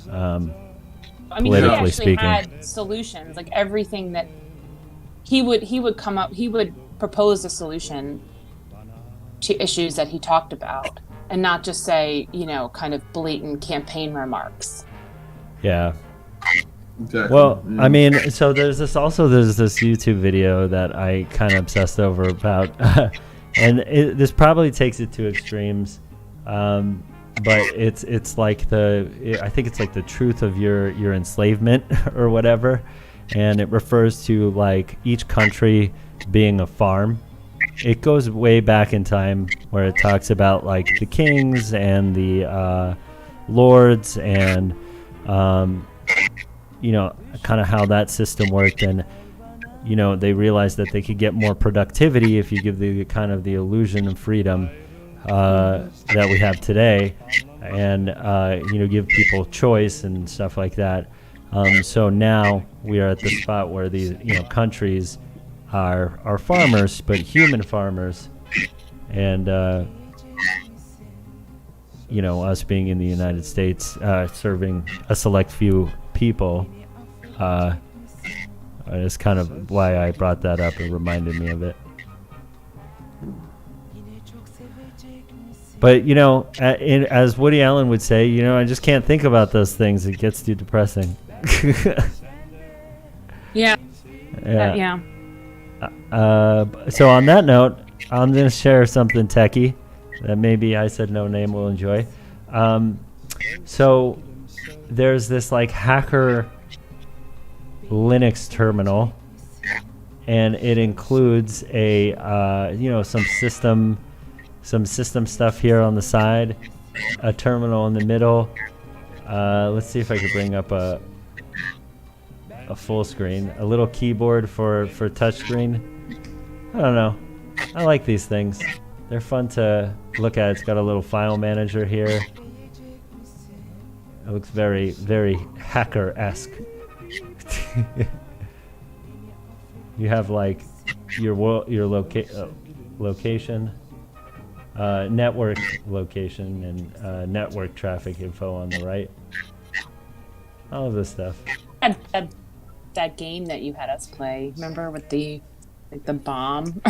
I mean, he politically actually speaking. had solutions, like everything that he would come up, he would propose a solution to issues that he talked about, and not just say, kind of blatant campaign remarks. Yeah. Exactly. Well, I mean, so there's this YouTube video that I kind of obsessed over about, and this probably takes it to extremes, but it's like I think it's like the truth of your enslavement or whatever, and it refers to like each country being a farm. It goes way back in time where it talks about like the kings and the lords and kind of how that system worked, and they realized that they could get more productivity if you give the kind of the illusion of freedom that we have today, and give people choice and stuff like that. So now we are at the spot where these countries are farmers, but human farmers, and us being in the United States, serving a select few people. It's kind of why I brought that up. It reminded me of it. But as Woody Allen would say, I just can't think about those things. It gets too depressing. Yeah. Yeah. So on that note, I'm going to share something techie that maybe I Said No Name will enjoy. So there's this like hacker Linux terminal, and it includes a some system stuff here on the side, a terminal in the middle. Let's see if I could bring up a full screen, a little keyboard for touchscreen. I don't know. I like these things. They're fun to look at. It's got a little file manager here. It looks very, very hacker-esque. You have like your location, network location, and network traffic info on the right. All of this stuff. That game that you had us play, remember, with the bomb?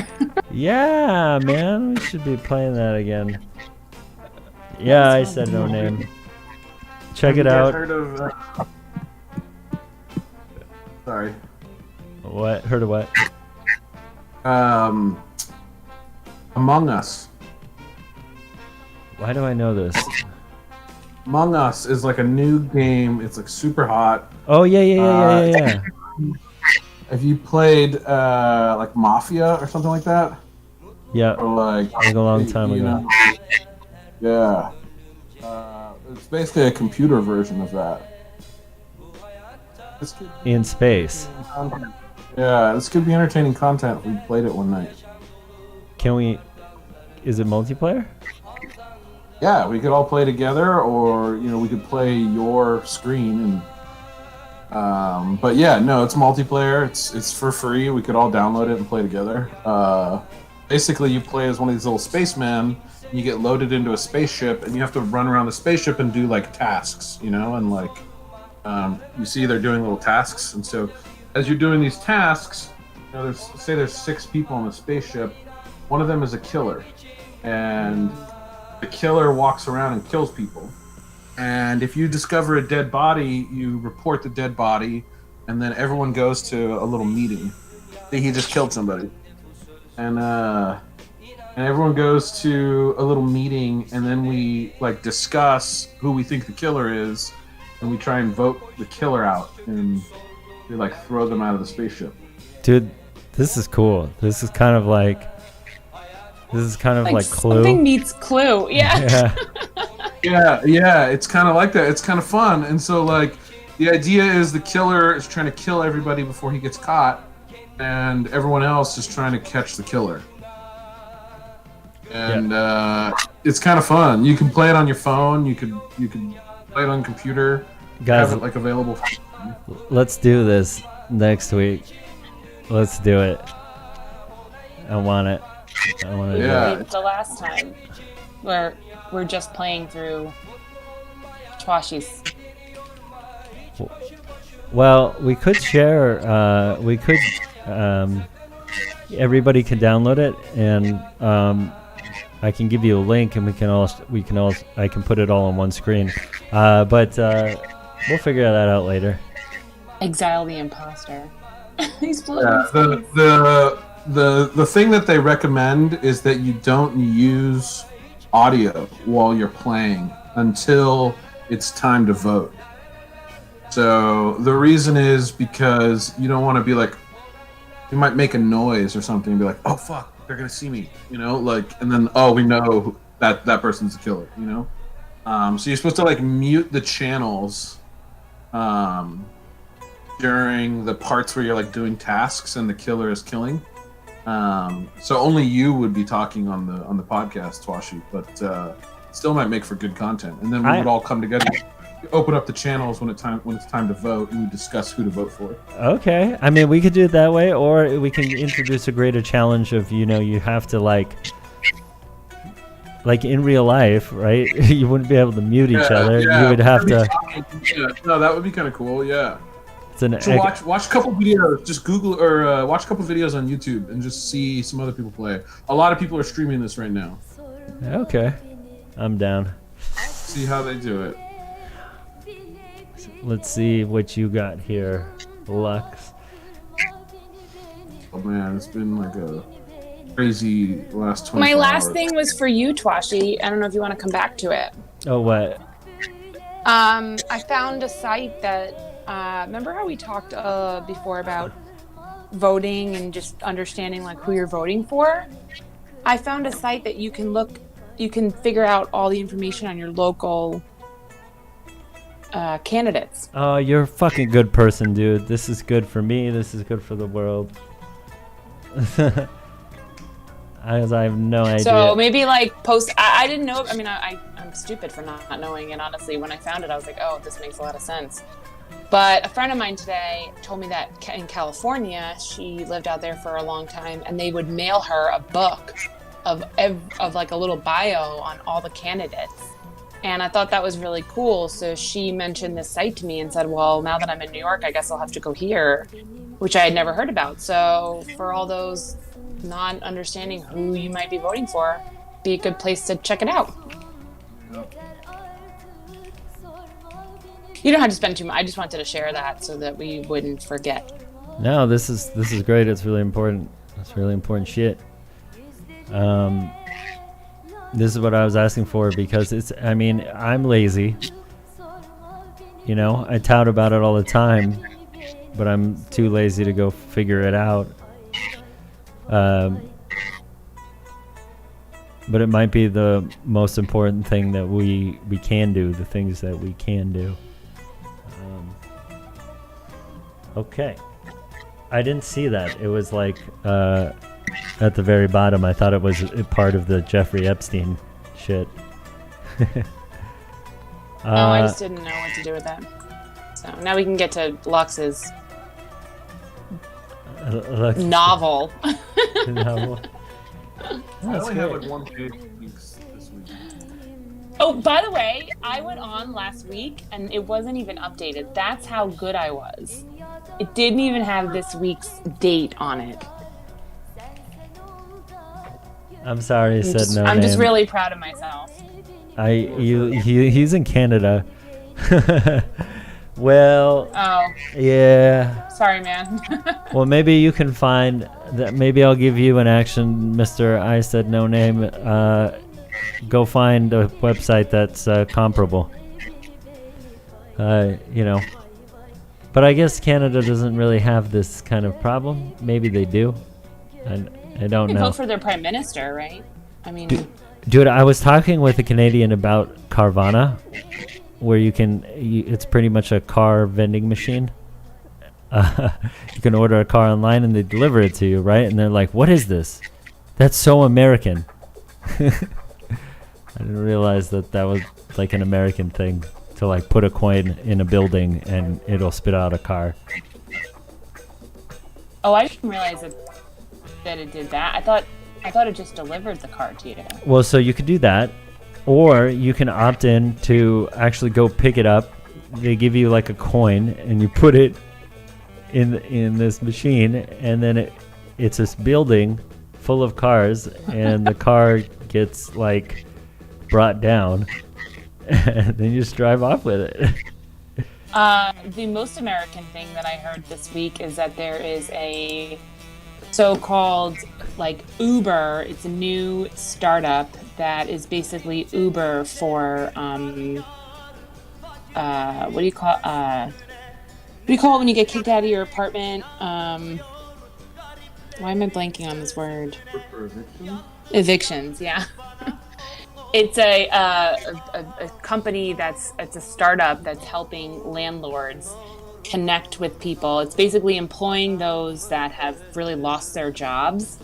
Yeah, man, we should be playing that again. Yeah, I Said No Name. Check it out. Heard of, sorry. What? Heard of what? Among Us. Why do I know this? Among Us is like a new game. It's like super hot. Oh yeah. Have you played like Mafia or something like that? Yeah. Or like a long time ago. Yeah. It's basically a computer version of that. In space. Yeah, this could be entertaining content if we played it one night. Can we? Is it multiplayer? Yeah, we could all play together, or we could play your screen and. But yeah, no, it's multiplayer. It's for free. We could all download it and play together. Basically, you play as one of these little spacemen. You get loaded into a spaceship, and you have to run around the spaceship and do like tasks, and like you see they're doing little tasks, and so as you're doing these tasks, there's 6 people on the spaceship. One of them is a killer, and the killer walks around and kills people. And if you discover a dead body, you report the dead body, and then everyone goes to a little meeting. He just killed somebody, and everyone goes to a little meeting, and then we like discuss who we think the killer is, and we try and vote the killer out, and we like throw them out of the spaceship. Dude, this is cool. This is kind of like Clue. Something meets Clue. Yeah. Yeah, it's kind of like that. It's kind of fun. And so, like, the idea is the killer is trying to kill everybody before he gets caught, and everyone else is trying to catch the killer. And it's kind of fun. You can play it on your phone. You could play it on computer. Guys, have it, like, available. let's do this next week. Let's do it. I want it. I want to do it. It's the last time where we're just playing through Twashi's. Well, we could share. Everybody can download it, and I can give you a link, and I can put it all on one screen. But we'll figure that out later. Exile the imposter. He's the thing that they recommend is that you don't use audio while you're playing until it's time to vote. So the reason is because you don't want to be like, you might make a noise or something and be like, oh fuck, they're gonna see me, like, and then we know that person's the killer, so you're supposed to like mute the channels during the parts where you're like doing tasks and the killer is killing. So only you would be talking on the podcast, Twashi, but still might make for good content. And then we would all come together, open up the channels when it's time to vote, and we discuss who to vote for. Okay, I mean, we could do it that way, or we can introduce a greater challenge of you have to like in real life, right? You wouldn't be able to mute each other. You would have to. No, that would be kind of cool. Yeah. So watch a couple videos. Just Google or watch a couple videos on YouTube and just see some other people play. A lot of people are streaming this right now. Okay, I'm down. See how they do it. Let's see what you got here, Lux. Oh man, it's been like a crazy last 24 My last hours. thing was for you, Twashi. I don't know if you want to come back to it. Oh, what? I found a site that. Remember how we talked before about voting and just understanding like who you're voting for? I found a site that you can figure out all the information on your local candidates. Oh, you're a fucking good person, dude. This is good for me. This is good for the world. I have no idea. So maybe like post. I didn't know. I mean, I'm stupid for not knowing it. Honestly, when I found it, I was like, oh, this makes a lot of sense. But a friend of mine today told me that in California, she lived out there for a long time, and they would mail her a book of like a little bio on all the candidates. And I thought that was really cool. So she mentioned this site to me and said, well, now that I'm in New York, I guess I'll have to go here, which I had never heard about. So for all those not understanding who you might be voting for, be a good place to check it out. You don't have to spend too much. I just wanted to share that so that we wouldn't forget. No, this is great. It's really important. It's really important shit. This is what I was asking for because I'm lazy. I tout about it all the time, but I'm too lazy to go figure it out. But it might be the most important thing that we can do, the things that we can do. Okay. I didn't see that. It was like at the very bottom. I thought it was a part of the Jeffrey Epstein shit. I just didn't know what to do with that. So now we can get to Lux's novel. Novel. I only have like one page this week. Oh, by the way, I went on last week and it wasn't even updated. That's how good I was. It didn't even have this week's date on it. I'm sorry, I'm just really proud of myself. He's in Canada. Well, oh yeah. Sorry, man. Well, maybe you can find that. Maybe I'll give you an action, Mr. I said no name. Go find a website that's comparable. But I guess Canada doesn't really have this kind of problem. Maybe they do. I don't They know. vote for their prime minister, right? I mean, Dude, I was talking with a Canadian about Carvana, where it's pretty much a car vending machine. You can order a car online and they deliver it to you, right? And they're like, what is this? That's so American. I didn't realize that was like an American thing to like put a coin in a building and it'll spit out a car. oh, I didn't realize that it did that. I thought it just delivered the car to you. Well, so you could do that, or you can opt in to actually go pick it up. They give you like a coin and you put it in this machine, and then it's this building full of cars, and the car gets like brought down, and then you just drive off with it. The most American thing that I heard this week is that there is a so-called like Uber. It's a new startup that is basically Uber for what do you call it when you get kicked out of your apartment? Why am I blanking on this word? For eviction? Evictions, yeah. It's a company it's a startup that's helping landlords connect with people. It's basically employing those that have really lost their jobs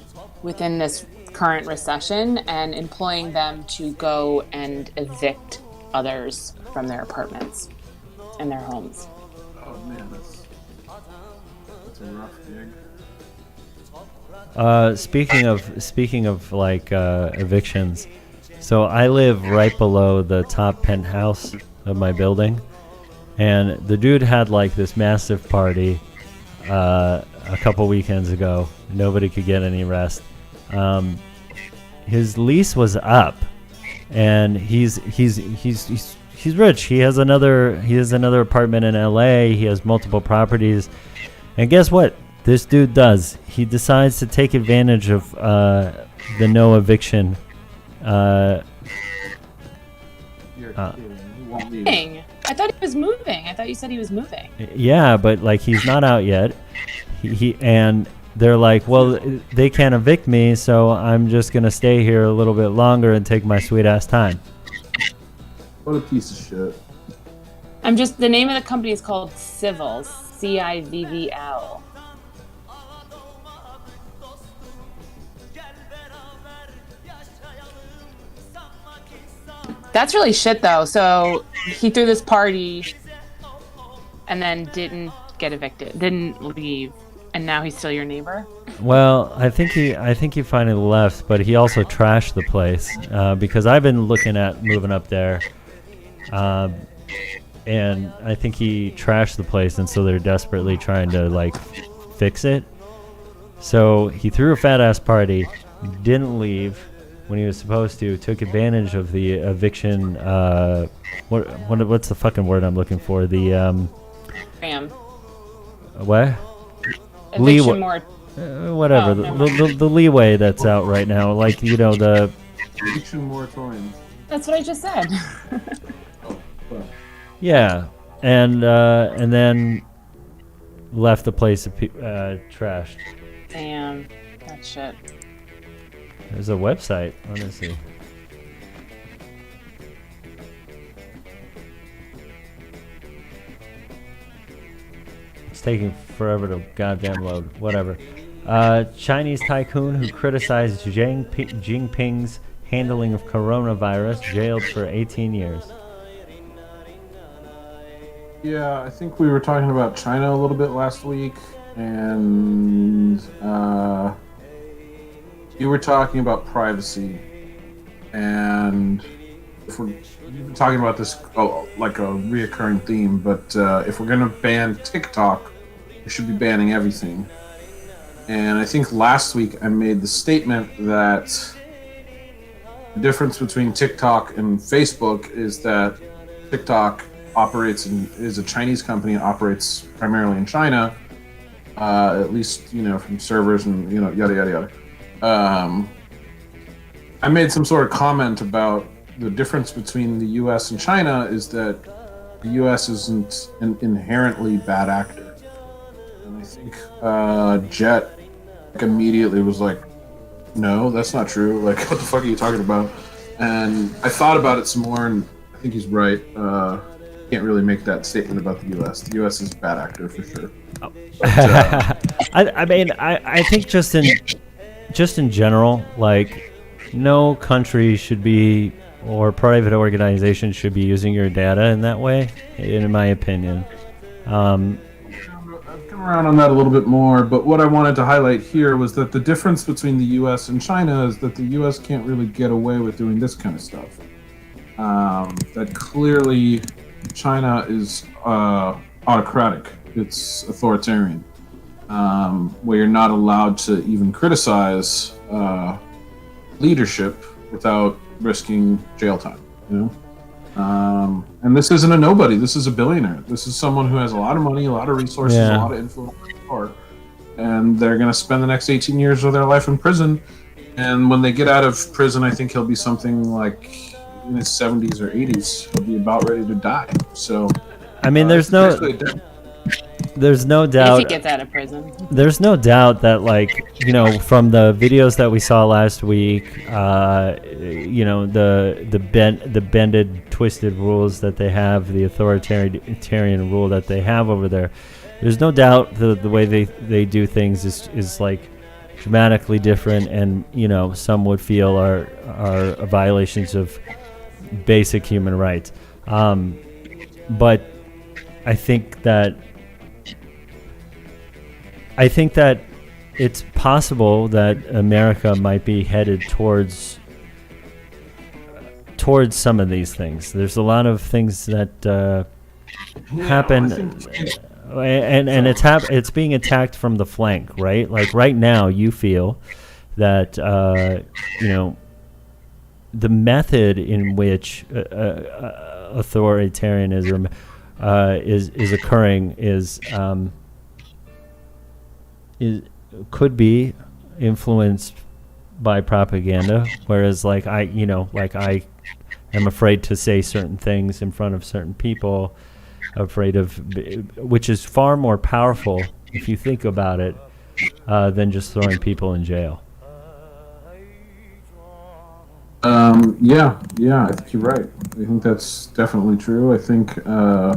within this current recession and employing them to go and evict others from their apartments and their homes. Oh man, that's a rough gig. Speaking of like evictions, so I live right below the top penthouse of my building, and the dude had like this massive party a couple weekends ago. Nobody could get any rest. His lease was up, and he's rich. He has another apartment in LA. He has multiple properties, and guess what? This dude does. He decides to take advantage of the no eviction. You're kidding. You won't leave. Dang. I thought he was moving. I thought you said he was moving. Yeah, but like he's not out yet. He and they're like, well, they can't evict me, so I'm just gonna stay here a little bit longer and take my sweet ass time. What a piece of shit. The name of the company is called Civil, Civvl. That's really shit, though. So he threw this party and then didn't get evicted, didn't leave, and now he's still your neighbor. Well, I think he finally left, but he also trashed the place because I've been looking at moving up there, and I think he trashed the place, and so they're desperately trying to like fix it. So he threw a fat ass party, didn't leave when he was supposed to, took advantage of the eviction. What's the fucking word I'm looking for? The Bam. what? Eviction more. Whatever, Oh, never the leeway that's out right now, like the Eviction moratorium. That's what I just said. Well, yeah, and then left the place trashed. Damn. That shit. There's a website. Let me see. It's taking forever to goddamn load. Whatever. Chinese tycoon who criticized Xi Jinping's handling of coronavirus jailed for 18 years. yeah, I think we were talking about China a little bit last week, and you were talking about privacy, and if you've been talking about this like a reoccurring theme, but if we're going to ban TikTok, we should be banning everything. And I think last week I made the statement that the difference between TikTok and Facebook is that TikTok is a Chinese company and operates primarily in China, at least from servers and yada yada yada. I made some sort of comment about the difference between the U.S. and China is that the U.S. isn't an inherently bad actor. And I think Jet immediately was like, no, that's not true. Like, what the fuck are you talking about? And I thought about it some more, and I think he's right. Can't really make that statement about the U.S. The U.S. is a bad actor for sure. But, I mean, I think just in general, like, no country should be, or private organization should be using your data in that way, in my opinion. I've come around on that a little bit more, but what I wanted to highlight here was that the difference between the U.S. and China is that the U.S. can't really get away with doing this kind of stuff. That clearly China is autocratic. It's authoritarian, where you're not allowed to even criticize leadership without risking jail time. You know, and this isn't a nobody. This is a billionaire. This is someone who has a lot of money, a lot of resources, a lot of influence, and power, and they're going to spend the next 18 years of their life in prison. And when they get out of prison, I think he'll be something like in his 70s or 80s. He'll be about ready to die. So, I mean, there's no doubt. If he gets out of prison. There's no doubt that, like, you know, from the videos that we saw last week, you know, the bended, twisted rules that they have, the authoritarian rule that they have over there. There's no doubt the way they do things is like dramatically different, and, you know, some would feel are violations of basic human rights. But I think that it's possible that America might be headed towards some of these things. There's a lot of things that happen, and it's being attacked from the flank, right? Like right now, you feel that you know, the method in which authoritarianism is occurring could be influenced by propaganda, whereas like I am afraid to say certain things in front of certain people, which is far more powerful if you think about it than just throwing people in jail. Yeah, I think you're right. I think that's definitely true. I think I'm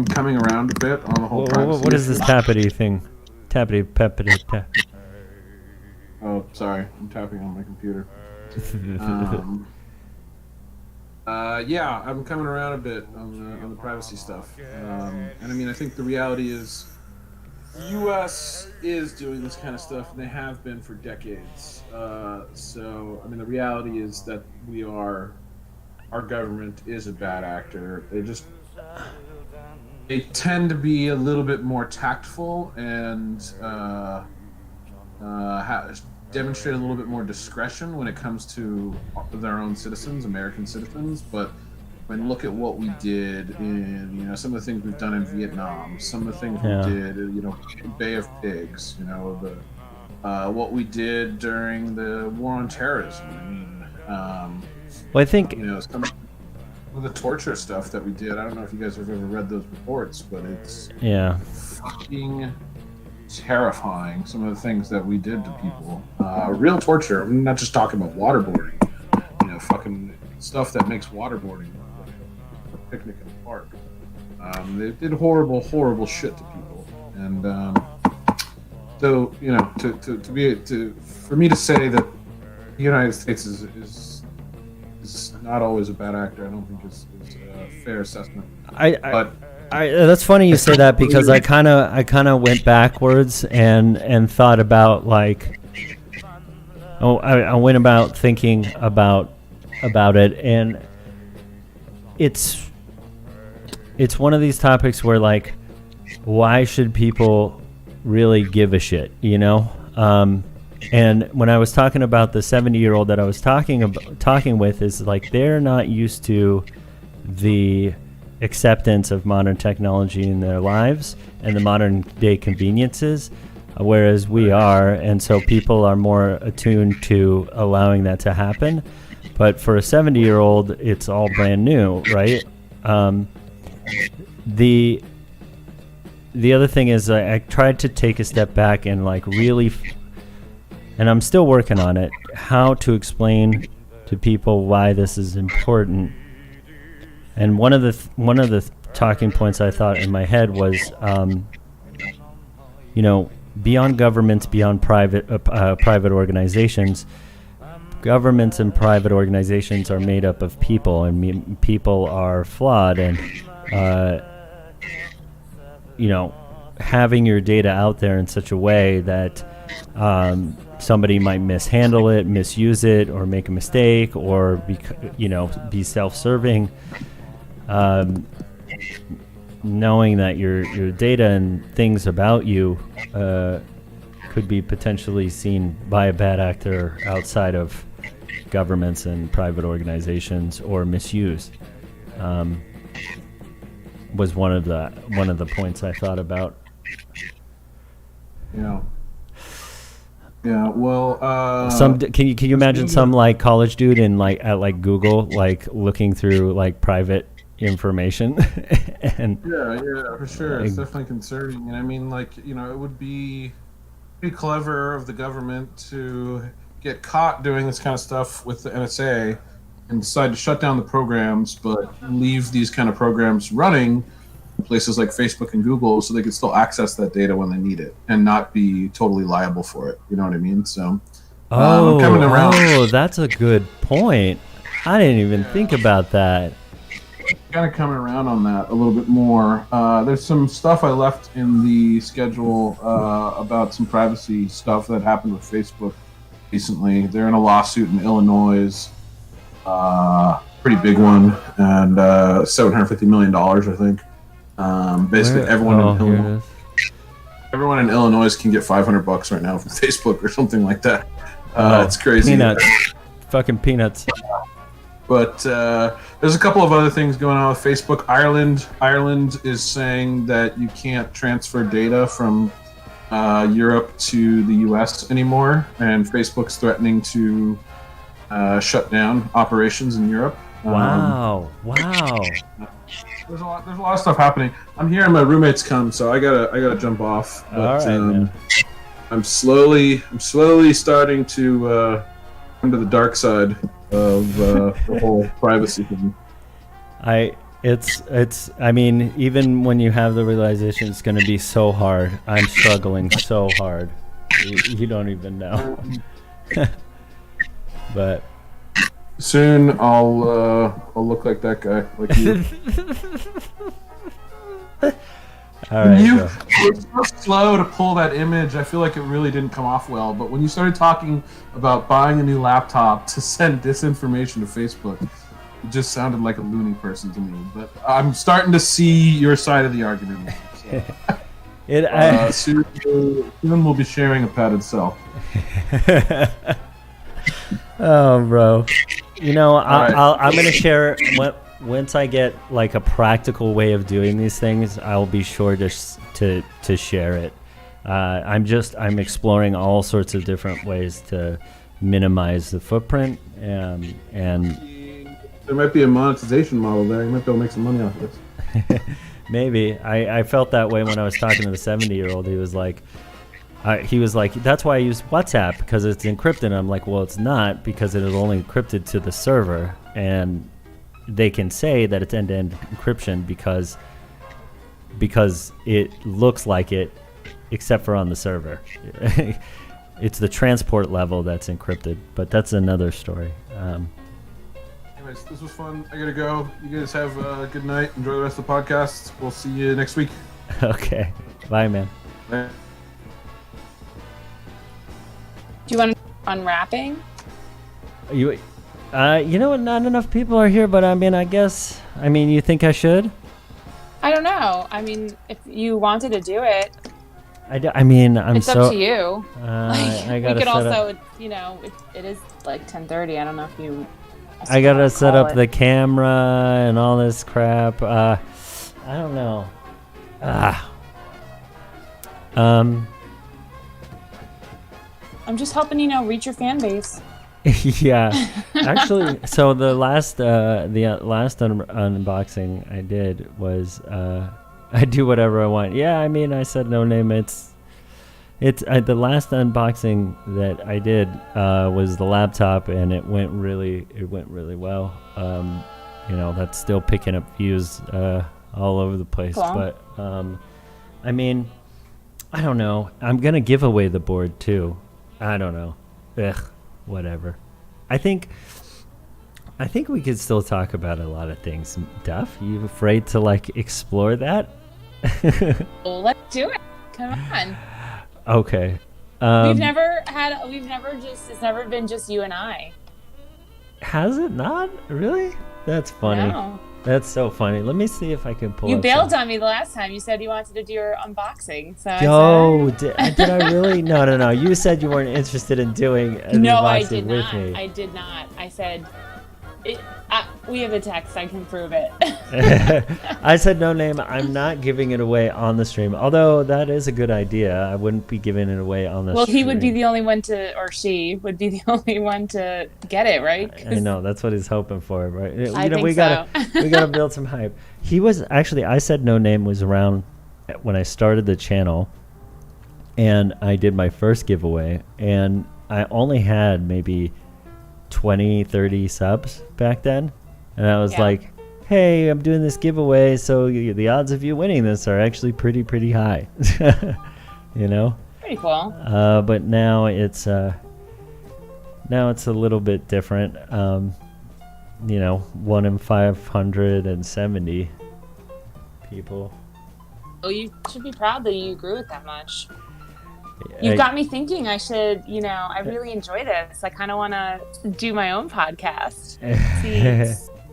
coming around a bit on the whole privacy. What is this tappity thing? Tappity. Oh, sorry. I'm tapping on my computer. Yeah, I'm coming around a bit on the privacy stuff. And I mean, I think the reality is the U.S. is doing this kind of stuff, and they have been for decades. So, I mean, the reality is that our government is a bad actor. They tend to be a little bit more tactful and demonstrate a little bit more discretion when it comes to their own citizens, American citizens. But when look at what we did in, you know, some of the things we've done in Vietnam, some of the things we did, you know, Bay of Pigs, you know, what we did during the war on terrorism. I mean, well, I think, you know, some of the torture stuff that we did. I don't know if you guys have ever read those reports, but it's fucking terrifying. Some of the things that we did to people, real torture. I'm not just talking about waterboarding. You know, fucking stuff that makes waterboarding a picnic in a park. They did horrible shit to people, and so, you know, for me to say that the United States is not always a bad actor, I don't think is a fair assessment. That's funny you say that, because I kind of went backwards and thought about, like, I went about thinking about it, and it's one of these topics where, like, why should people really give a shit, you know? And when I was talking about the 70-year-old that I was talking with, is like they're not used to the acceptance of modern technology in their lives and the modern day conveniences, whereas we are, and so people are more attuned to allowing that to happen. But for a 70-year-old, it's all brand new, right? The other thing is I tried to take a step back and like really, and I'm still working on it, how to explain to people why this is important. And one of the talking points I thought in my head was, beyond governments, beyond private organizations. Governments and private organizations are made up of people, and people are flawed, and having your data out there in such a way that somebody might mishandle it, misuse it, or make a mistake, or be self-serving. Knowing that your data and things about you could be potentially seen by a bad actor outside of governments and private organizations, or misused, was one of the points I thought about. Yeah. Yeah. Well, Can you imagine some like college dude at Google looking through private information and yeah, for sure, it's definitely concerning. And I mean, it would be pretty clever of the government to get caught doing this kind of stuff with the NSA and decide to shut down the programs, but leave these kind of programs running in places like Facebook and Google, so they could still access that data when they need it and not be totally liable for it. You know what I mean? So, I'm coming around. Oh, that's a good point. I didn't even think about that. Kind of coming around on that a little bit more. There's some stuff I left in the schedule about some privacy stuff that happened with Facebook recently. They're in a lawsuit in Illinois, pretty big one, and $750 million, I think. Basically, everyone in Illinois can get $500 right now from Facebook or something like that. It's crazy. Peanuts. Fucking peanuts. But there's a couple of other things going on with Facebook. Ireland is saying that you can't transfer data from Europe to the US anymore, and Facebook's threatening to shut down operations in Europe. Wow. There's a lot of stuff happening. I'm hearing my roommates come, so I gotta jump off. But, all right, man. I'm slowly starting to come to the dark side of the whole privacy thing. I mean, even when you have the realization, it's going to be so hard. I'm struggling so hard. You don't even know. But soon I'll look like that guy, like you. All right, you were so slow to pull that image. I feel like it really didn't come off well. But when you started talking about buying a new laptop to send disinformation to Facebook, it just sounded like a loony person to me. But I'm starting to see your side of the argument now. So. Soon we'll be sharing a padded cell. Oh, bro. right. I'm going to share once I get like a practical way of doing these things. I'll be sure to share it. I'm exploring all sorts of different ways to minimize the footprint, and there might be a monetization model there. You might be able to make some money off this. Maybe. I felt that way when I was talking to the 70-year-old. He was like, that's why I use WhatsApp, because it's encrypted. And I'm like, well, it's not, because it is only encrypted to the server, and they can say that it's end-to-end encryption because it looks like it, except for on the server. It's the transport level that's encrypted, but that's another story. Anyways, this was fun. I gotta go. You guys have a good night. Enjoy the rest of the podcast. We'll see you next week. Okay. Bye, man. Bye. Do you want unwrapping? You know what? Not enough people are here, but I mean, you think I should? I don't know. I mean, if you wanted to do it, it's up to you. I gotta we could also, up. it is like 10:30. I don't know if you. I gotta set up the camera and all this crap. I don't know. I'm just helping reach your fan base. Yeah, actually, so the last unboxing I did was I do whatever I want. Yeah, I mean, I said no name. It's the last unboxing that I did was the laptop, and it went really well. That's still picking up views all over the place. Cool. But I mean, I don't know. I'm gonna give away the board too. I don't know. Ugh, whatever. I think we could still talk about a lot of things. Duff, you afraid to explore that? Well, let's do it. Come on. Okay. It's never been just you and I. Has it not? Really? That's funny. No. That's so funny. Let me see if I can pull You up bailed some- on me the last time. You said you wanted to do your unboxing. So Yo, did I really? No. You said you weren't interested in doing an No, I unboxing did with not. me. I did not. I said, we have a text. I can prove it. I said no name. I'm not giving it away on the stream. Although that is a good idea. I wouldn't be giving it away on the Well, stream. he would be the only one to, or she would be the only one to get it, right? I know, that's what he's hoping for, right? I think we so. gotta build some hype. He was actually, I said no name was around when I started the channel, and I did my first giveaway, and I only had maybe 20-30 subs back then, and I was Yeah. like, hey, I'm doing this giveaway, so the odds of you winning this are actually pretty high. Pretty cool. But now it's a little bit different. 1 in 570 people. Well, you should be proud that you grew it that much. You've got me thinking I should, I really enjoy this. I kind of want to do my own podcast.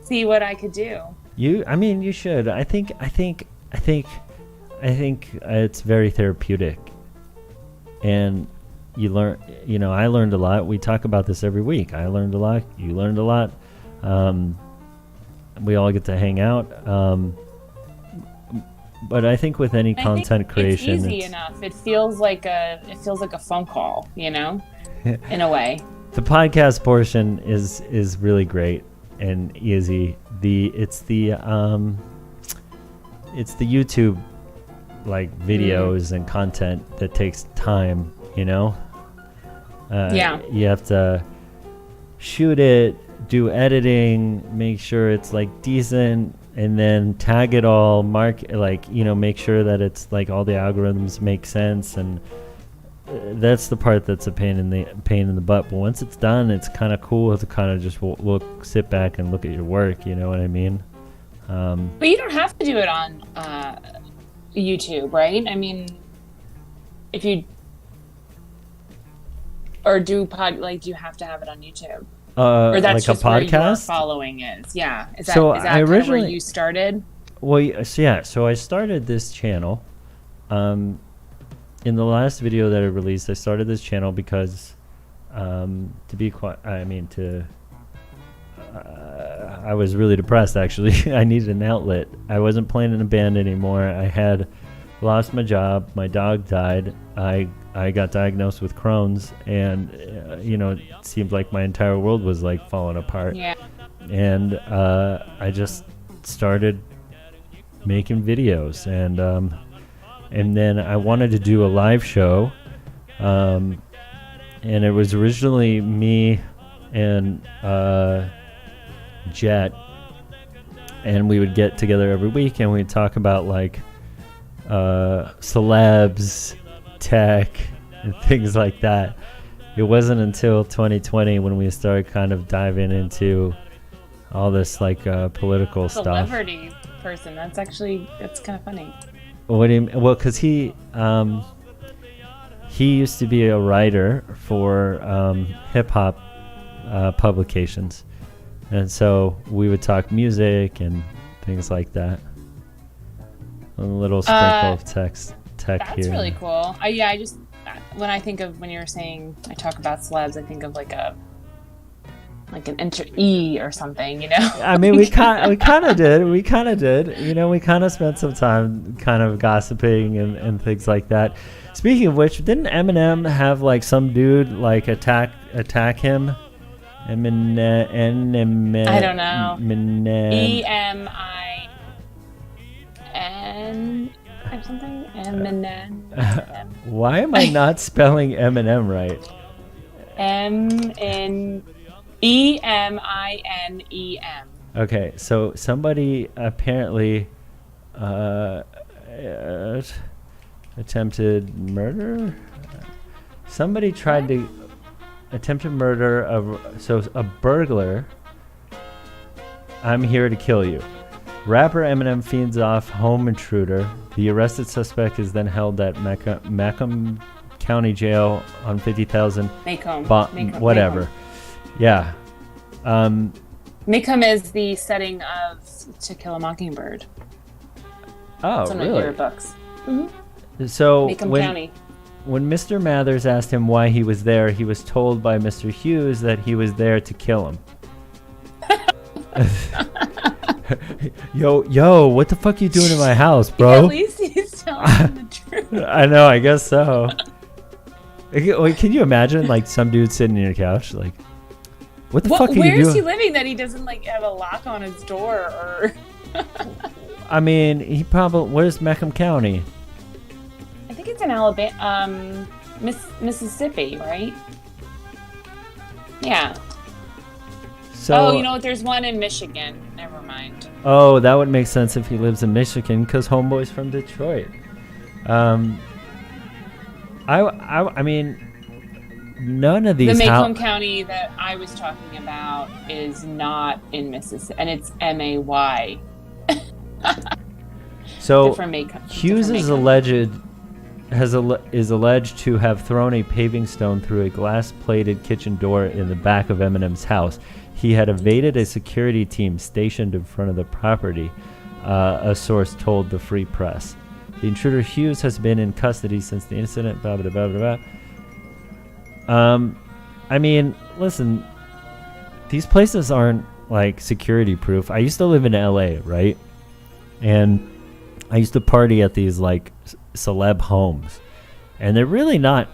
See what I could do. You should. I think it's very therapeutic. And you learn, I learned a lot. We talk about this every week. I learned a lot. You learned a lot. We all get to hang out. But I think with any content creation, it's easy enough. It feels like a phone call, in a way. The podcast portion is really great and easy. It's the YouTube videos and content that takes time, Yeah. You have to shoot it, do editing, make sure it's decent, and then tag it all, mark make sure that it's all the algorithms make sense, and that's the part that's a pain in the butt. But once it's done, it's kind of cool to kind of just sit back and look at your work. You know what I mean? But you don't have to do it on YouTube, right? I mean, if you do you have to have it on YouTube? Or that's like just a where your podcast. following is. Yeah. Is that, So is that I kind of where originally- you started? Well, yeah. So I started this channel. In the last video that I released, I started this channel because, I was really depressed. Actually, I needed an outlet. I wasn't playing in a band anymore. I had lost my job. My dog died. I got diagnosed with Crohn's, and it seemed like my entire world was falling apart. Yeah. And I just started making videos, and then I wanted to do a live show, and it was originally me and Jet, and we would get together every week and we'd talk about celebs, tech, and things like that. It wasn't until 2020 when we started kind of diving into all this political stuff. Celebrity person. That's kind of funny. What do you mean? Well, because he used to be a writer for hip hop publications, and so we would talk music and things like that. A little sprinkle of tech That's here. really cool. I just when you were saying I talk about celebs, I think of an enter E or something, I mean, we kind of did. We kind of spent some time kind of gossiping and things like that. Speaking of which, didn't Eminem have some dude attack him Eminem. I don't know. Eminem. EMIN or something. Eminem. Why am I not spelling Eminem right? EMINEM. Okay, so somebody apparently attempted murder. Somebody tried to attempted murder of a burglar. I'm here to kill you. Rapper Eminem feeds off home intruder. The arrested suspect is then held at Macomb County Jail on $50,000. Macomb. Whatever. Macomb. Yeah. Macomb is the setting of To Kill a Mockingbird. Oh, it's one of my really? favorite books. So Macomb County. When Mr. Mathers asked him why he was there, he was told by Mr. Hughes that he was there to kill him. Yo, what the fuck you doing in my house, bro? At least he's telling the truth. I know, I guess so. Wait, can you imagine, like, some dude sitting in your couch, like, what the fuck are you doing? Where is he living that he doesn't, like, have a lock on his door or... I mean, he probably... Where's Macomb County? I think it's in Alabama, Mississippi, right? Yeah. So, you know what? There's one in Michigan. Never mind. Oh, that would make sense if he lives in Michigan, because homeboy's from Detroit. I mean, none of these... The Macomb County that I was talking about is not in Mississippi, and it's M-A-Y. So Macomb, Hughes is alleged to have thrown a paving stone through a glass-plated kitchen door in the back of Eminem's house. He had evaded a security team stationed in front of the property, a source told the Free Press. The intruder Hughes has been in custody since the incident. Blah, blah, blah, blah, blah. I mean, listen, these places aren't like security proof. I used to live in LA, right? And I used to party at these like celeb homes, and they're really not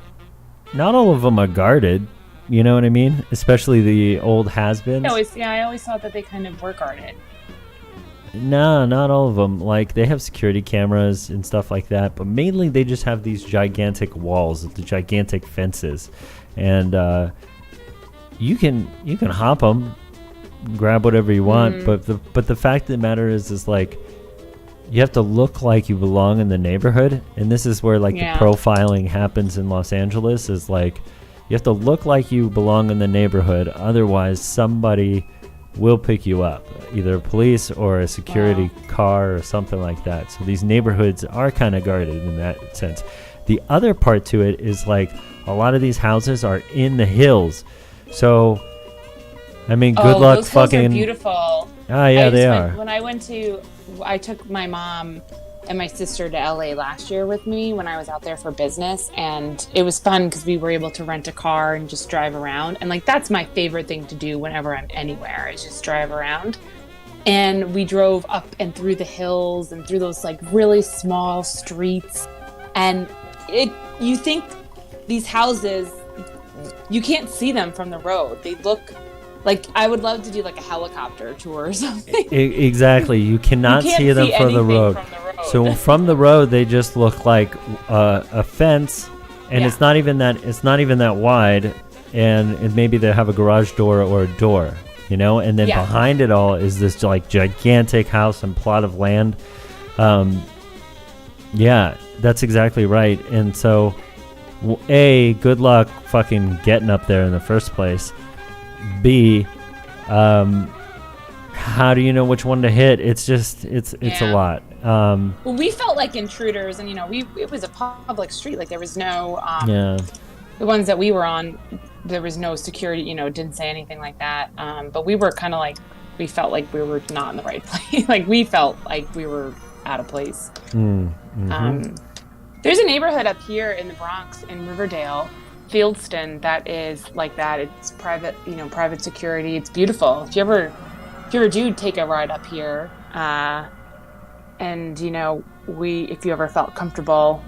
all of them are guarded. You know what I mean? Especially the old has-beens. I always thought that they kind of were guarded. No, not all of them. Like, they have security cameras and stuff like that, but mainly they just have these gigantic walls, the gigantic fences, and you can hop them, grab whatever you want. But the fact of the matter is like, you have to look like you belong in the neighborhood, and this is where like the profiling happens in Los Angeles. Is like, you have to look like you belong in the neighborhood, otherwise somebody will pick you up, either police or a security car or something like that. So these neighborhoods are kind of guarded in that sense. The other part to it is like, a lot of these houses are in the hills. So, I mean, good luck those fucking... hills are beautiful. Yeah, they are. When I took my mom and my sister to LA last year with me when I was out there for business, and it was fun because we were able to rent a car and just drive around, and like that's my favorite thing to do whenever I'm anywhere, is just drive around. And we drove up and through the hills and through those like really small streets, and you think these houses, you can't see them from the road. They look like, I would love to do like a helicopter tour or something. Exactly. You cannot see them from the road. So from the road, they just look like a fence, and it's not even that wide, and maybe they have a garage door or a door, you know. And then behind it all is this like gigantic house and plot of land. Yeah, that's exactly right. And so, A, good luck fucking getting up there in the first place. B, how do you know which one to hit? It's just, it's a lot. Well, we felt like intruders, and it was a public street. Like there was no, the ones that we were on, there was no security. Didn't say anything like that. But we were kind of like, we felt like we were not in the right place. Like we felt like we were out of place. Mm-hmm. There's a neighborhood up here in the Bronx, in Riverdale, Fieldston, that is like that. It's private, private security. It's beautiful. If you ever do take a ride up here, and if you ever felt comfortable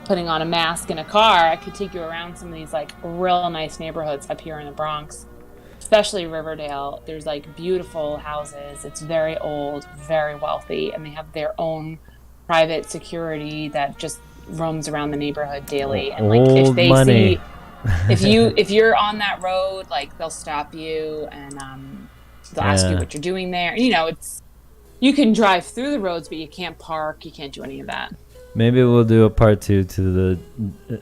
putting on a mask in a car, I could take you around some of these like real nice neighborhoods up here in the Bronx. especially Riverdale, there's like beautiful houses. It's very old, very wealthy, and they have their own private security that just roams around the neighborhood daily. And like if Old they money. see if you're on that road, like they'll stop you and they'll ask you Yeah. what you're doing there. And, you know, you can drive through the roads, but you can't park. You can't do any of that. Maybe we'll do a part 2 to the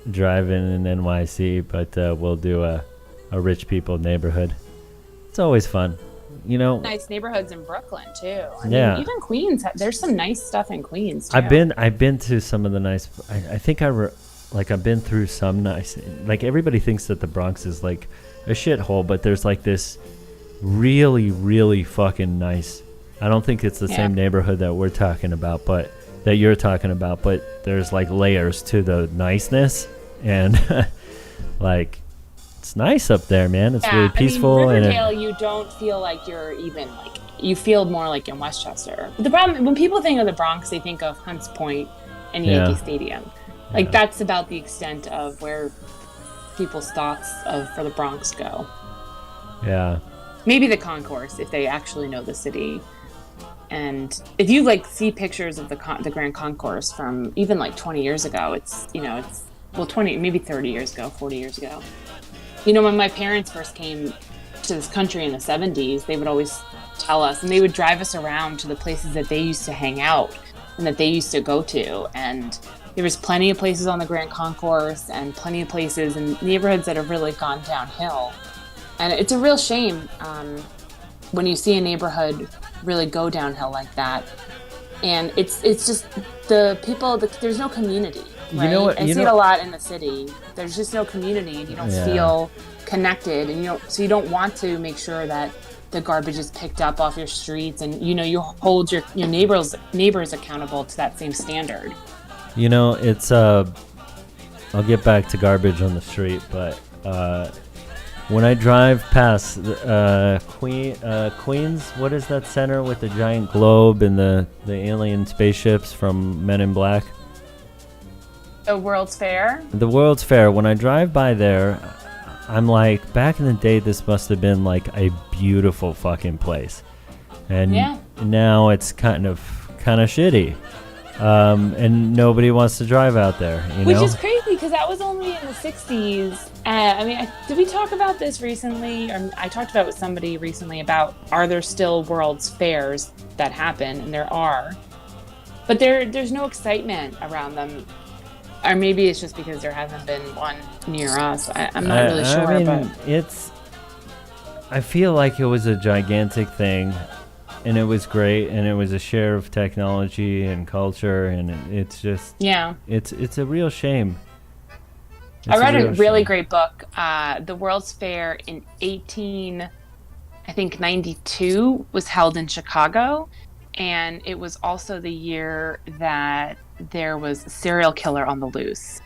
drive-in in NYC, but we'll do a rich people neighborhood. It's always fun, you know. Nice neighborhoods in Brooklyn too. I Yeah. mean, even Queens. There's some nice stuff in Queens too. I've been to some of the nice. I think I've been through some nice. Like everybody thinks that the Bronx is like a shithole, but there's like this really, really fucking nice. I don't think it's the same neighborhood that we're talking about, but that you're talking about. But there's like layers to the niceness, and like it's nice up there, man. It's really peaceful. I mean, Riverdale, you don't feel like you're even like you feel more like in Westchester. But the problem when people think of the Bronx, they think of Hunts Point and Yankee Stadium. Like that's about the extent of where people's thoughts for the Bronx go. Yeah. Maybe the concourse if they actually know the city. And if you like see pictures of the Grand Concourse from even like 20 years ago, it's 20, maybe 30 years ago, 40 years ago. You know, when my parents first came to this country in the 70s, they would always tell us, and they would drive us around to the places that they used to hang out and that they used to go to. And there was plenty of places on the Grand Concourse and plenty of places in neighborhoods that have really gone downhill. And it's a real shame when you see a neighborhood really go downhill like that. And it's just the people, there's no community. Right? You know what? I see it a lot in the city. There's just no community, and you don't feel connected, and you don't want to make sure that the garbage is picked up off your streets, and you hold your neighbors accountable to that same standard. You know, it's I'll get back to garbage on the street, but when I drive past Queens, what is that center with the giant globe and the alien spaceships from Men in Black? The World's Fair? The World's Fair. When I drive by there, I'm like, back in the day, this must have been like a beautiful fucking place. And now it's kind of shitty. And nobody wants to drive out there, Which is crazy because that was only in the 60s. I mean, did we talk about this recently? Or I talked about it with somebody recently about are there still World's Fairs that happen? And there are. But there's no excitement around them. Or maybe it's just because there hasn't been one near us. I'm not really sure. I mean, but I feel like it was a gigantic thing. And it was great, and it was a share of technology and culture, and it's just it's a real shame. I read a really great book, The World's Fair in 92 was held in Chicago, and it was also the year that there was a serial killer on the loose.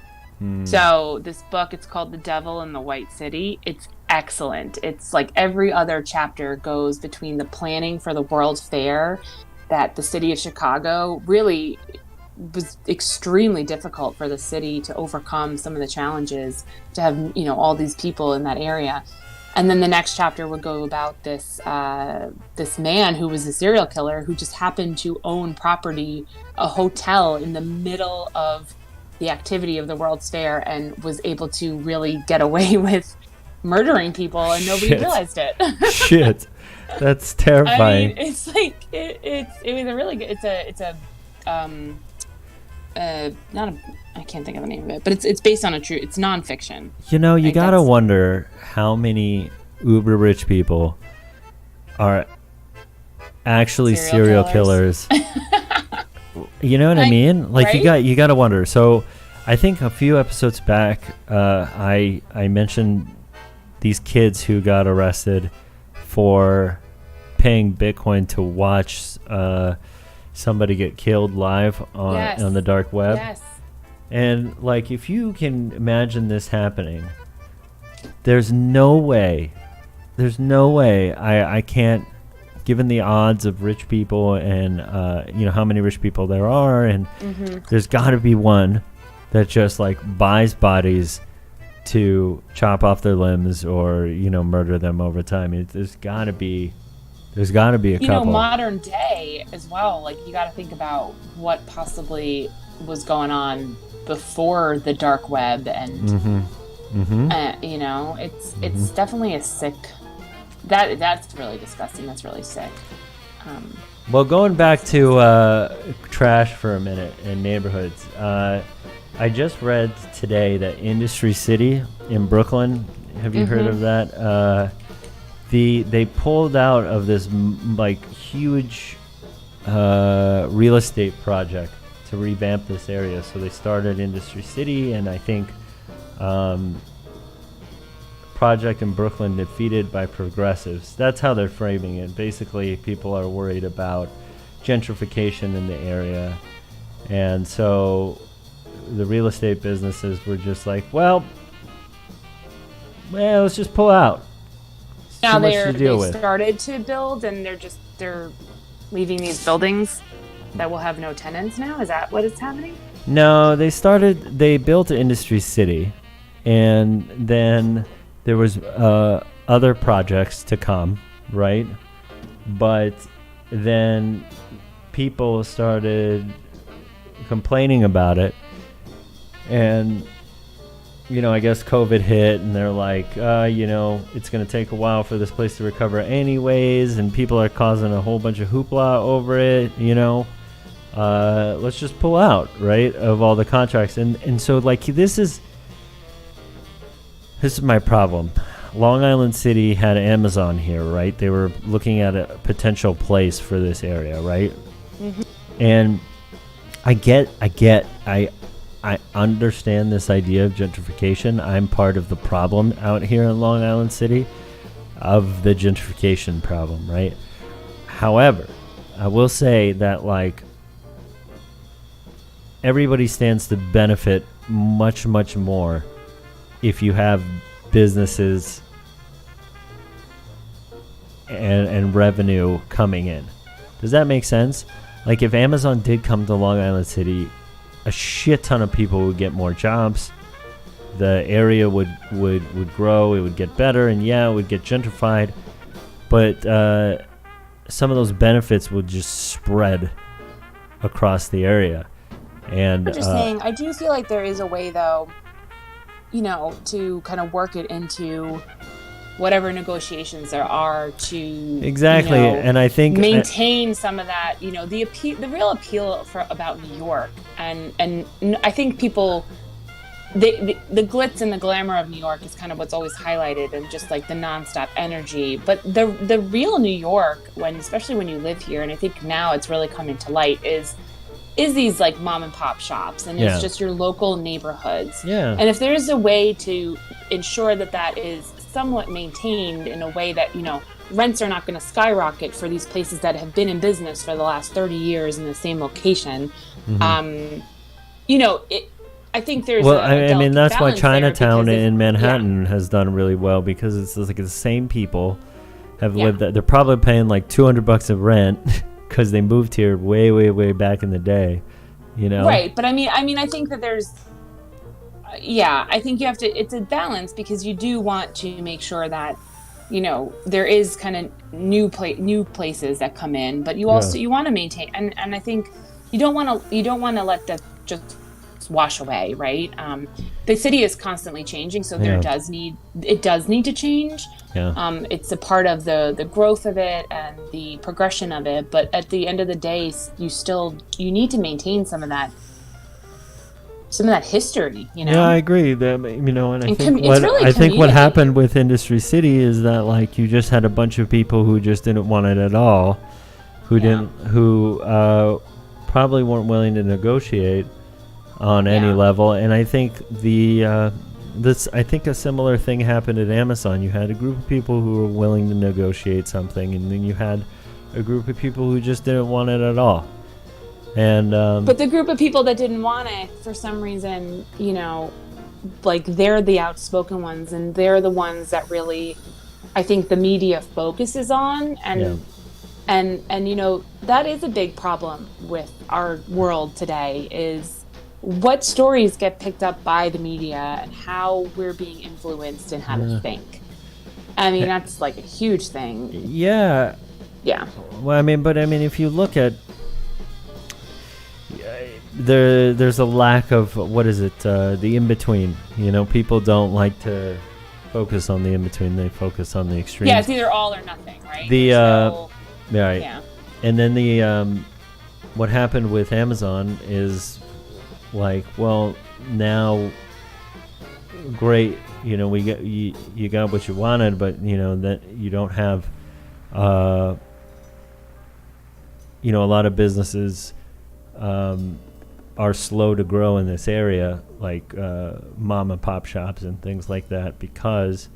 So this book, it's called The Devil in the White City. It's excellent. It's like every other chapter goes between the planning for the World's Fair that the city of Chicago really was extremely difficult for the city to overcome some of the challenges to have, all these people in that area. And then the next chapter would go about this man who was a serial killer who just happened to own property, a hotel in the middle of the activity of the World's Fair, and was able to really get away with murdering people, and nobody realized it. Shit, that's terrifying. I mean, it's like it was a really good. I can't think of the name of it, but it's based on it's nonfiction. You gotta wonder how many uber rich people are actually serial killers. You know what I mean? Like right? you got to wonder. So I think a few episodes back, I mentioned these kids who got arrested for paying Bitcoin to watch somebody get killed live on the dark web. Yes. And like, if you can imagine this happening, there's no way I can't, given the odds of rich people and how many rich people there are, and there's got to be one that just like buys bodies to chop off their limbs or murder them over time. There's got to be a couple. Modern day as well. Like you got to think about what possibly was going on before the dark web, and it's definitely a sick. That's really disgusting. That's really sick. Well, going back to trash for a minute in neighborhoods, I just read today that Industry City in Brooklyn. Have you heard of that? They pulled out of this huge real estate project to revamp this area. So they started Industry City, and I think project in Brooklyn defeated by progressives. That's how they're framing it. Basically, people are worried about gentrification in the area, and so the real estate businesses were just like, well, let's just pull out. Now they started to build, and they're leaving these buildings that will have no tenants now. Is that what is happening? No, they built Industry City, and then there was other projects to come, right? But then people started complaining about it, and I guess COVID hit, and they're like, it's going to take a while for this place to recover anyways, and people are causing a whole bunch of hoopla over it, let's just pull out, right, of all the contracts. And so, this is my problem. Long Island City had Amazon here, right? They were looking at a potential place for this area, right? Mm-hmm. And I understand this idea of gentrification. I'm part of the problem out here in Long Island City of the gentrification problem, right? However, I will say that everybody stands to benefit much, much more if you have businesses and revenue coming in. Does that make sense? If Amazon did come to Long Island City, a shit ton of people would get more jobs. The area would grow. It would get better, and it would get gentrified. But some of those benefits would just spread across the area. And I'm just saying, I do feel like there is a way, though, to kind of work it into whatever negotiations there are to exactly, and I think maintain some of that, the real appeal about New York, and I think people, the glitz and the glamour of New York is kind of what's always highlighted, and just the nonstop energy. But the real New York, especially when you live here, and I think now it's really coming to light, is these mom and pop shops, and it's just your local neighborhoods. Yeah. And if there's a way to ensure that is somewhat maintained in a way that, rents are not going to skyrocket for these places that have been in business for the last 30 years in the same location. Mm-hmm. I think there's that's why Chinatown in Manhattan has done really well, because it's the same people have lived there. They're probably paying $200 of rent because they moved here way, way, way back in the day, Right, but I think that there's, I think you have to. It's a balance, because you do want to make sure that, there is kind of new places that come in, but you also you want to maintain, and I think you don't want to let that just wash away, right? The city is constantly changing, so it does need to change. Yeah. It's a part of the growth of it and the progression of it, but at the end of the day, you need to maintain some of that history, Yeah, I agree. And I think what happened with Industry City is that you just had a bunch of people who just didn't want it at all, who probably weren't willing to negotiate on any level. And I think I think a similar thing happened at Amazon. You had a group of people who were willing to negotiate something, and then you had a group of people who just didn't want it at all. And but the group of people that didn't want it, for some reason, they're the outspoken ones, and they're the ones that really, I think, the media focuses on, and that is a big problem with our world today. Is what stories get picked up by the media and how we're being influenced and how to think. I mean, that's like a huge thing. Yeah. Yeah. Well, I mean, if you look at there's a lack of the in between. You know, people don't like to focus on the in between. They focus on the extremes. Yeah, it's either all or nothing, right? Right. Yeah. And then the what happened with Amazon is like, well, now great, you know, you got what you wanted, but you know that you don't have you know, a lot of businesses are slow to grow in this area, like mom and pop shops and things like that, because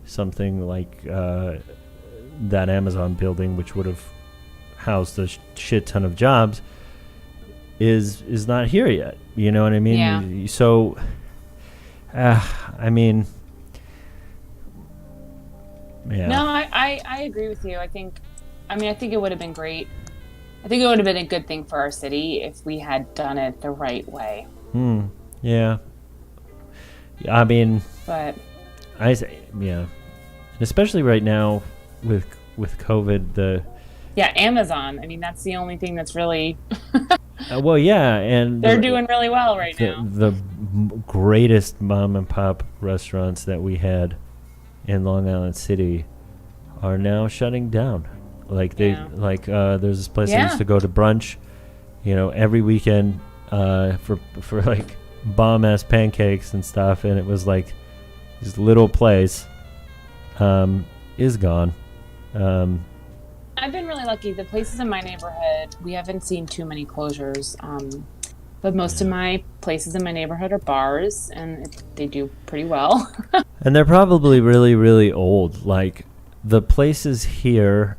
something like that Amazon building, which would have housed a shit ton of jobs, is not here yet. You know what I mean? Yeah. So, I mean, yeah. No, I agree with you. I think it would have been great. I think it would have been a good thing for our city if we had done it the right way. Yeah. I mean, but yeah, and especially right now with COVID, Amazon. I mean, that's the only thing that's really. Well, yeah, and they're doing really well right now. The greatest mom and pop restaurants that we had in Long Island City are now shutting down. Like there's this place I used to go to brunch, you know, every weekend for like bomb ass pancakes and stuff, and it was like this little place is gone. I've been really lucky. The places in my neighborhood, we haven't seen too many closures, but most of my places in my neighborhood are bars, and they do pretty well. And they're probably really, really old. Like the places here,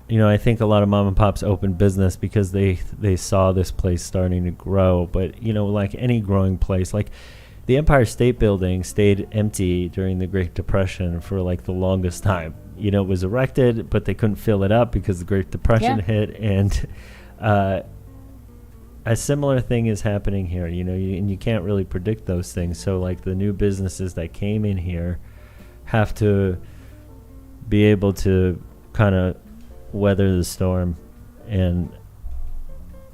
you know, I think a lot of mom and pops opened business because they saw this place starting to grow. But, you know, like any growing place, like the Empire State Building stayed empty during the Great Depression for like the longest time. You know, it was erected, but they couldn't fill it up because the Great Depression hit. And a similar thing is happening here, you know, and you can't really predict those things. So like the new businesses that came in here have to be able to kind of weather the storm, and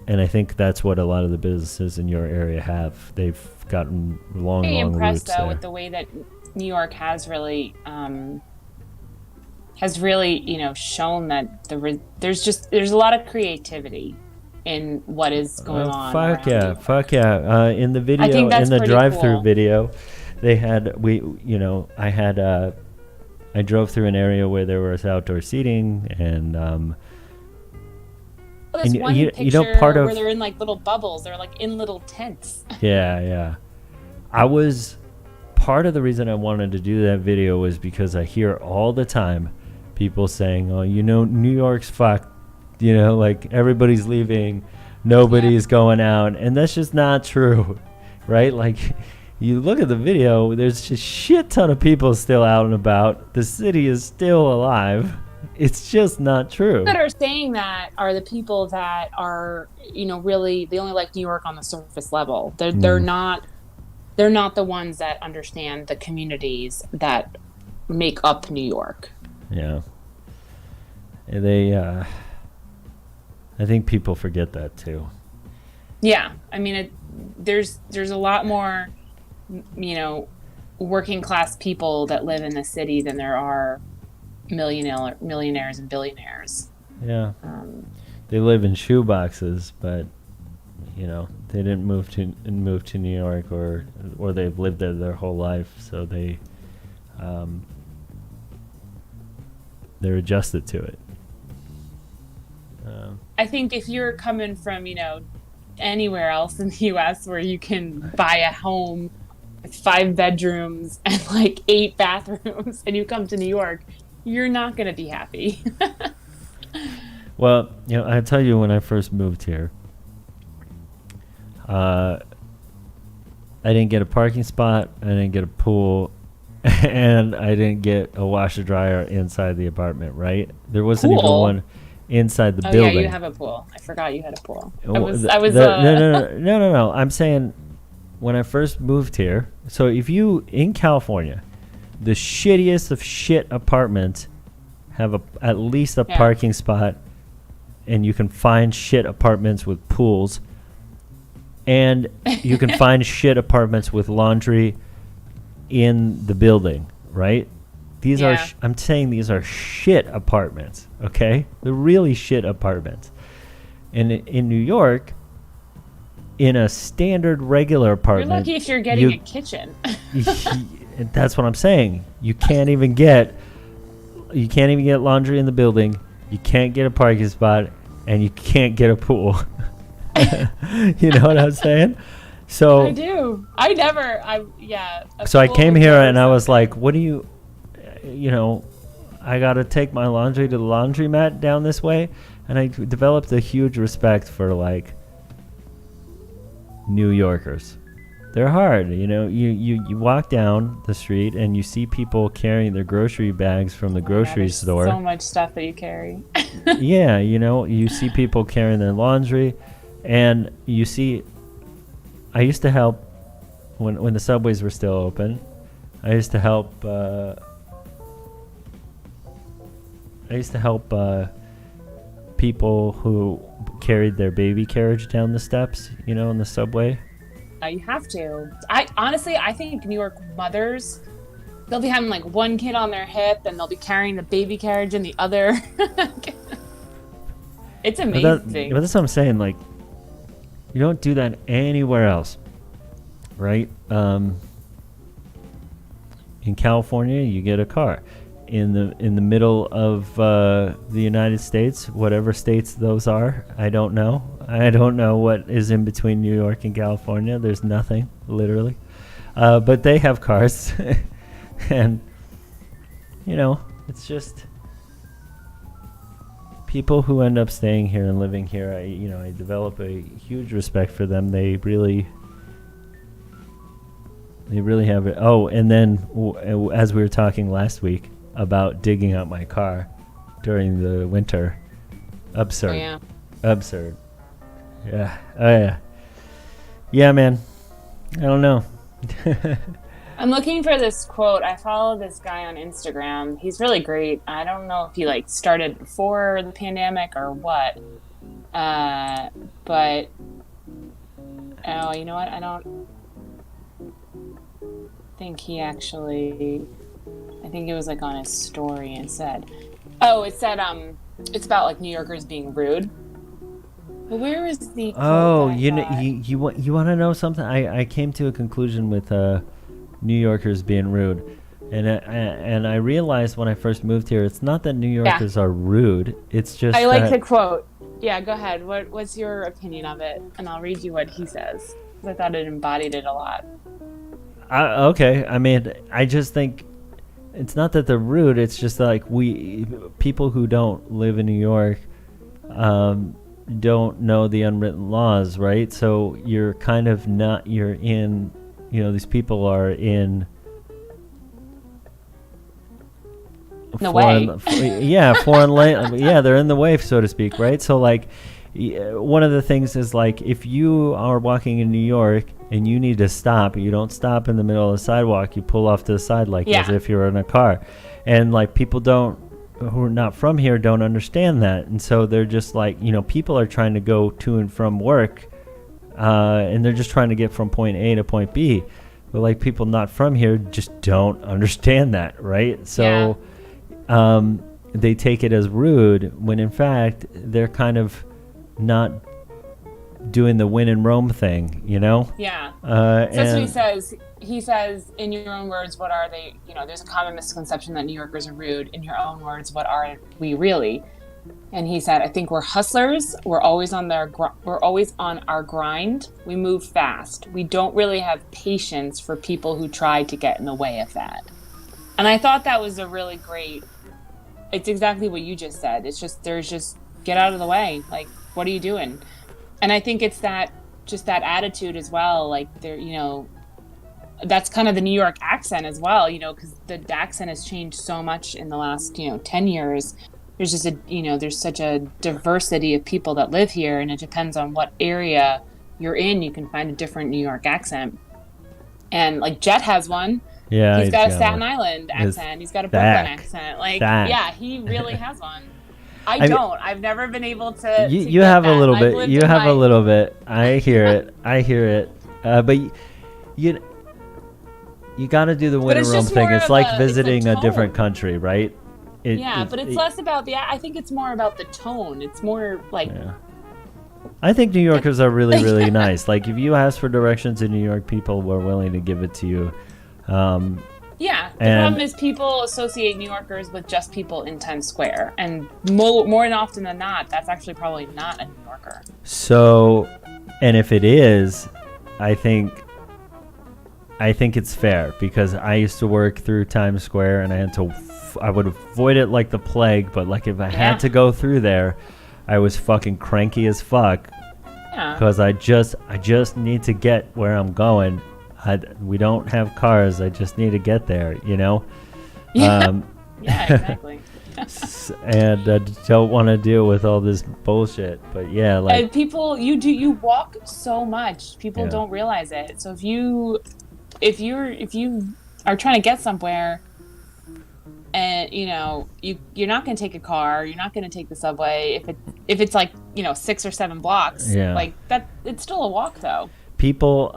I think that's what a lot of the businesses in your area have. They've gotten long impressed roots though there. with the way that New York has really you know, shown that there's a lot of creation in what is going on. Fuck yeah. In the video, I think that's in the pretty drive-through cool. video, they had I drove through an area where there was outdoor seating, and This one you picture know, part of where they're in like little bubbles. They're like in little tents. Yeah. Part of the reason I wanted to do that video was because I hear all the time people saying, oh, you know, New York's fucked. You know, like everybody's leaving, nobody's going out. And that's just not true, right? Like you look at the video, there's just shit ton of people still out and about. The city is still alive. It's just not true. That are saying that are the people that are, you know, really, they only like New York on the surface level. They're not the ones that understand the communities that make up New York. Yeah. I think people forget that too. Yeah. I mean, there's a lot more, you know, working class people that live in the city than there are millionaires and billionaires. Yeah. They live in shoeboxes, but you know, they didn't move to New York, or they've lived there their whole life, so they're adjusted to it. I think if you're coming from, you know, anywhere else in the U.S. where you can buy a home with 5 bedrooms and like 8 bathrooms, and you come to New York, you're not going to be happy. Well, you know, I tell you, when I first moved here, I didn't get a parking spot, I didn't get a pool, and I didn't get a washer dryer inside the apartment, right? There wasn't even Cool. one. inside the Oh building. yeah, you have a pool. I forgot you had a pool. No. I'm saying when I first moved here. So if you in California, the shittiest of shit apartments have at least a parking spot, and you can find shit apartments with pools, and you can find shit apartments with laundry in the building, right? These are I'm saying these are shit apartments, okay? They're really shit apartments. And in New York, in a standard regular apartment, You're lucky if you're getting a kitchen. That's what I'm saying. You can't even get laundry in the building. You can't get a parking spot, and you can't get a pool. You know what I'm saying? So I do. So I came here and I was like, what do you I got to take my laundry to the laundromat down this way. And I developed a huge respect for like New Yorkers. They're hard, you walk down the street and you see people carrying their grocery bags from the grocery store. So much stuff that you carry. Yeah, you see people carrying their laundry, and you see, I used to help when the subways were still open. I used to help people who carried their baby carriage down the steps, in the subway. You have to. I think New York mothers, they'll be having like one kid on their hip and they'll be carrying the baby carriage in the other. It's amazing. But that's what I'm saying. Like, you don't do that anywhere else, right? In California, you get a car. In the middle of the United States, whatever states those are, I don't know. I don't know what is in between New York and California. There's nothing, literally. But they have cars. And, it's just people who end up staying here and living here. I develop a huge respect for them. They really have it. Oh, and then as we were talking last week about digging out my car during the winter, absurd. Oh, yeah. Absurd. Yeah. Oh yeah. Yeah, man. I don't know. I'm looking for this quote. I follow this guy on Instagram. He's really great. I don't know if he started before the pandemic or what. But you know what? I don't think he actually. I think it was on his story and said, it's about New Yorkers being rude. But where is the quote? Oh, you want to know something? I came to a conclusion with New Yorkers being rude, and I realized when I first moved here, it's not that New Yorkers are rude. It's just I like the quote. Yeah, go ahead. What's your opinion of it? And I'll read you what he says. I thought it embodied it a lot. Okay. I mean, I just think it's not that they're rude. It's just people who don't live in New York don't know the unwritten laws, right? So you're kind of not. You're in. These people are in. The way. Foreign land. Yeah, they're in the way, so to speak, right? So one of the things is if you are walking in New York and you need to stop, you don't stop in the middle of the sidewalk. You pull off to the side as if you're in a car, and people who are not from here don't understand that, and so they're just people are trying to go to and from work, and they're just trying to get from point A to point B, but people not from here just don't understand that, right? So they take it as rude when in fact they're kind of not doing the win in Rome thing, Yeah. So that's what he says. He says, in your own words, what are they? There's a common misconception that New Yorkers are rude. In your own words, what are we really? And he said, I think we're hustlers. We're always on our grind. We move fast. We don't really have patience for people who try to get in the way of that. And I thought that was a really great. It's exactly what you just said. It's just get out of the way. What are you doing? And I think it's that attitude as well. That's kind of the New York accent as well, because the accent has changed so much in the last, 10 years. there's just there's such a diversity of people that live here, and it depends on what area you're in. You can find a different New York accent. And like Jet has one. Yeah, he's got a Staten one. Island accent. He's got a Back. Brooklyn accent. Like, Back. yeah, he really has one. I mean, I've never been able to. You have a little bit. You have a little bit. I hear it. I hear it. But you got to do the win in Rome thing. It's like visiting a different country, right? But it's less about I think it's more about the tone. It's more like. Yeah. I think New Yorkers are really, really nice. Like, if you ask for directions in New York, people were willing to give it to you. The problem is people associate New Yorkers with just people in Times Square, and more often than not, that's actually probably not a New Yorker. So, and if it is, I think it's fair, because I used to work through Times Square, and I had to, I would avoid it like the plague, but like if I had to go through there, I was fucking cranky as fuck, because I just need to get where I'm going. We don't have cars. I just need to get there, you know? Yeah, exactly. And I don't want to deal with all this bullshit. But yeah, like... And people, you walk so much. People don't realize it. So if you are trying to get somewhere, and you're not going to take a car, you're not going to take the subway, if it's like 6 or 7 blocks, like that, it's still a walk though. People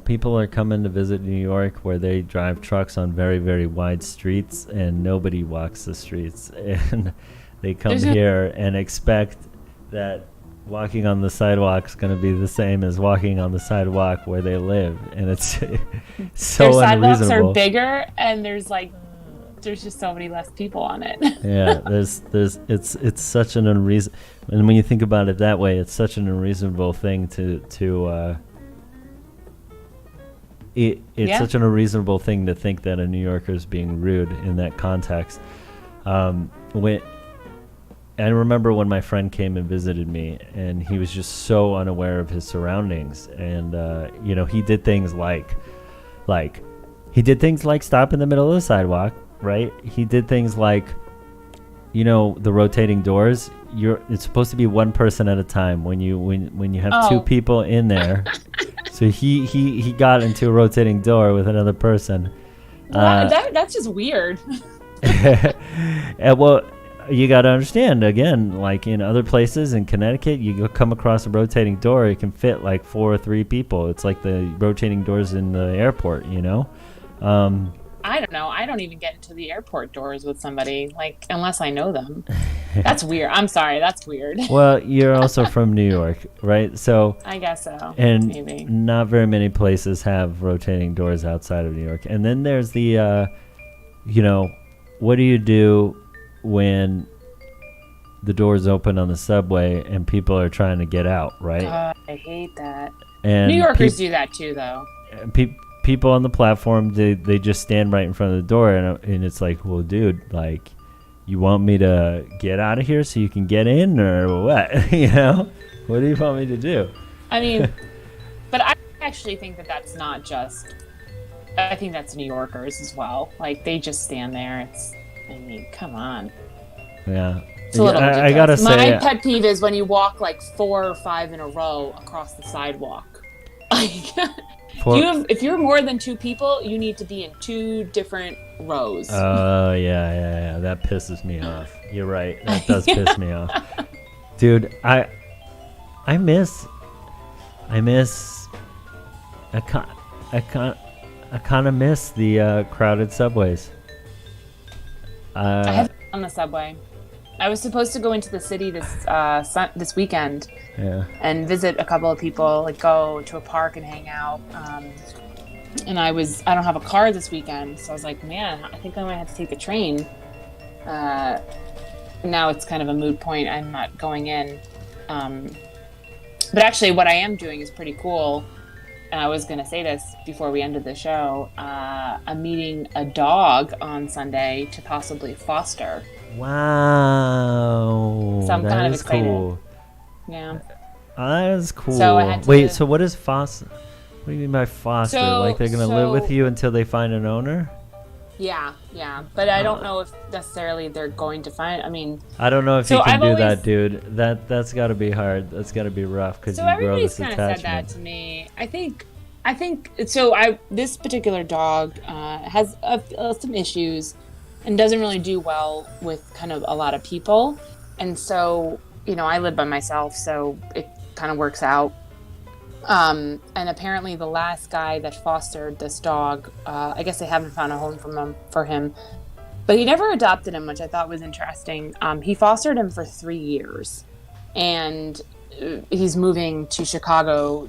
people are coming to visit New York where they drive trucks on very, very wide streets, and nobody walks the streets, and they come here and expect that walking on the sidewalk is going to be the same as walking on the sidewalk where they live, and it's so Their unreasonable. sidewalks are bigger, and there's just so many less people on it. Yeah, it's such an unreason, and when you think about it that way, it's such an unreasonable thing it's such an unreasonable thing to think that a New Yorker is being rude in that context. When I remember when my friend came and visited me, and he was just so unaware of his surroundings, and he did things like stop in the middle of the sidewalk. Right? He did things like, the rotating doors. It's supposed to be one person at a time when you have 2 people in there. So he got into a rotating door with another person. That's just weird. And well, you got to understand, again, like in other places in Connecticut, you come across a rotating door, it can fit like 4 or 3 people. It's like the rotating doors in the airport, I don't know. I don't even get into the airport doors with somebody, like, unless I know them. That's weird. I'm sorry. That's weird. Well, you're also from New York, right? So I guess so. And maybe not very many places have rotating doors outside of New York. And then there's the, what do you do when the doors open on the subway and people are trying to get out, right? I hate that. And New Yorkers do that too, though. People on the platform, they just stand right in front of the door, and it's like, well, dude, like, you want me to get out of here so you can get in, or what? What do you want me to do? I mean, but I actually think that's not just. I think that's New Yorkers as well. Like, they just stand there. Come on. Yeah. It's a little ridiculous. I gotta say, my pet peeve is when you walk like 4 or 5 in a row across the sidewalk. If you're more than 2 people, you need to be in 2 different rows. Oh, yeah. That pisses me off. You're right. That does piss me off. Dude, I miss I kind of miss the crowded subways. I haven't been on the subway. I was supposed to go into the city this weekend and visit a couple of people, like go to a park and hang out. And I don't have a car this weekend, so I was like, man, I think I might have to take the train. Now it's kind of a moot point. I'm not going in. But actually, what I am doing is pretty cool. And I was going to say this before we ended the show. I'm meeting a dog on Sunday to possibly foster. Wow. So I'm kind of excited. Cool. Yeah. That is cool. So I had to... Wait, so what is foster? What do you mean by foster? So, like they're going to live with you until they find an owner? Yeah, but I don't know if necessarily they're going to find. I mean, I don't know if So you can I've do always- that, dude. That's got to be hard. That's got to be rough because so you grow everybody's this kind of said attachment. that to me. I think so. This particular dog has some issues and doesn't really do well with kind of a lot of people, and so I live by myself, so it kind of works out. And apparently the last guy that fostered this dog, I guess they haven't found a home for him, but he never adopted him, which I thought was interesting. He fostered him for 3 years, and he's moving to Chicago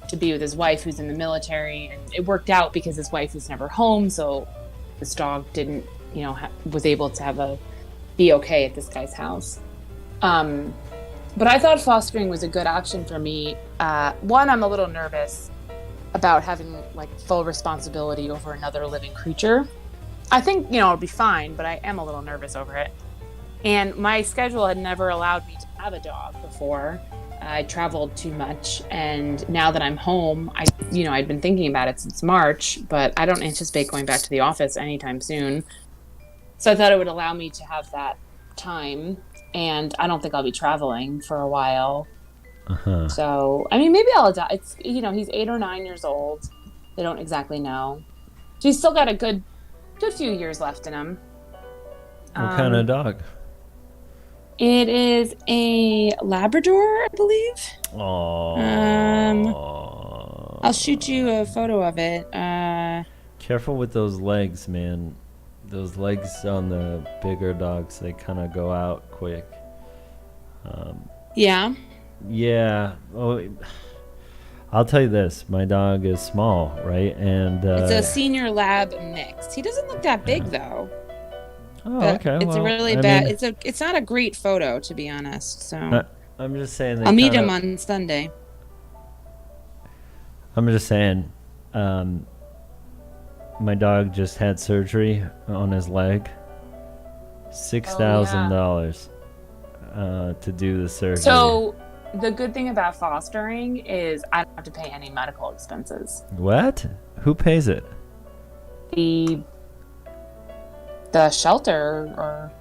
to be with his wife, who's in the military, and it worked out because his wife was never home, so this dog didn't, was able to be okay at this guy's house. But I thought fostering was a good option for me. One, I'm a little nervous about having like full responsibility over another living creature. I think, it'll be fine, but I am a little nervous over it. And my schedule had never allowed me to have a dog before. I traveled too much, and now that I'm home, I'd been thinking about it since March, but I don't anticipate going back to the office anytime soon. So I thought it would allow me to have that time. And I don't think I'll be traveling for a while. Uh-huh. So, I mean, maybe I'll adopt. It's, he's 8 or 9 years old. They don't exactly know. So he's still got a good few years left in him. What kind of dog? It is a Labrador, I believe. Oh. I'll shoot you a photo of it. Careful with those legs, man. Those legs on the bigger dogs, they kind of go out quick. Yeah. Yeah. Oh, I'll tell you this. My dog is small, right? And It's a senior lab mix. He doesn't look that big though. oh, But okay. It's well, a really I bad. mean, It's not a great photo, to be honest. So I'm just saying. I'll meet him on Sunday. I'm just saying. My dog just had surgery on his leg. $6,000 to do the surgery. So the good thing about fostering is I don't have to pay any medical expenses. What? Who pays it? The shelter or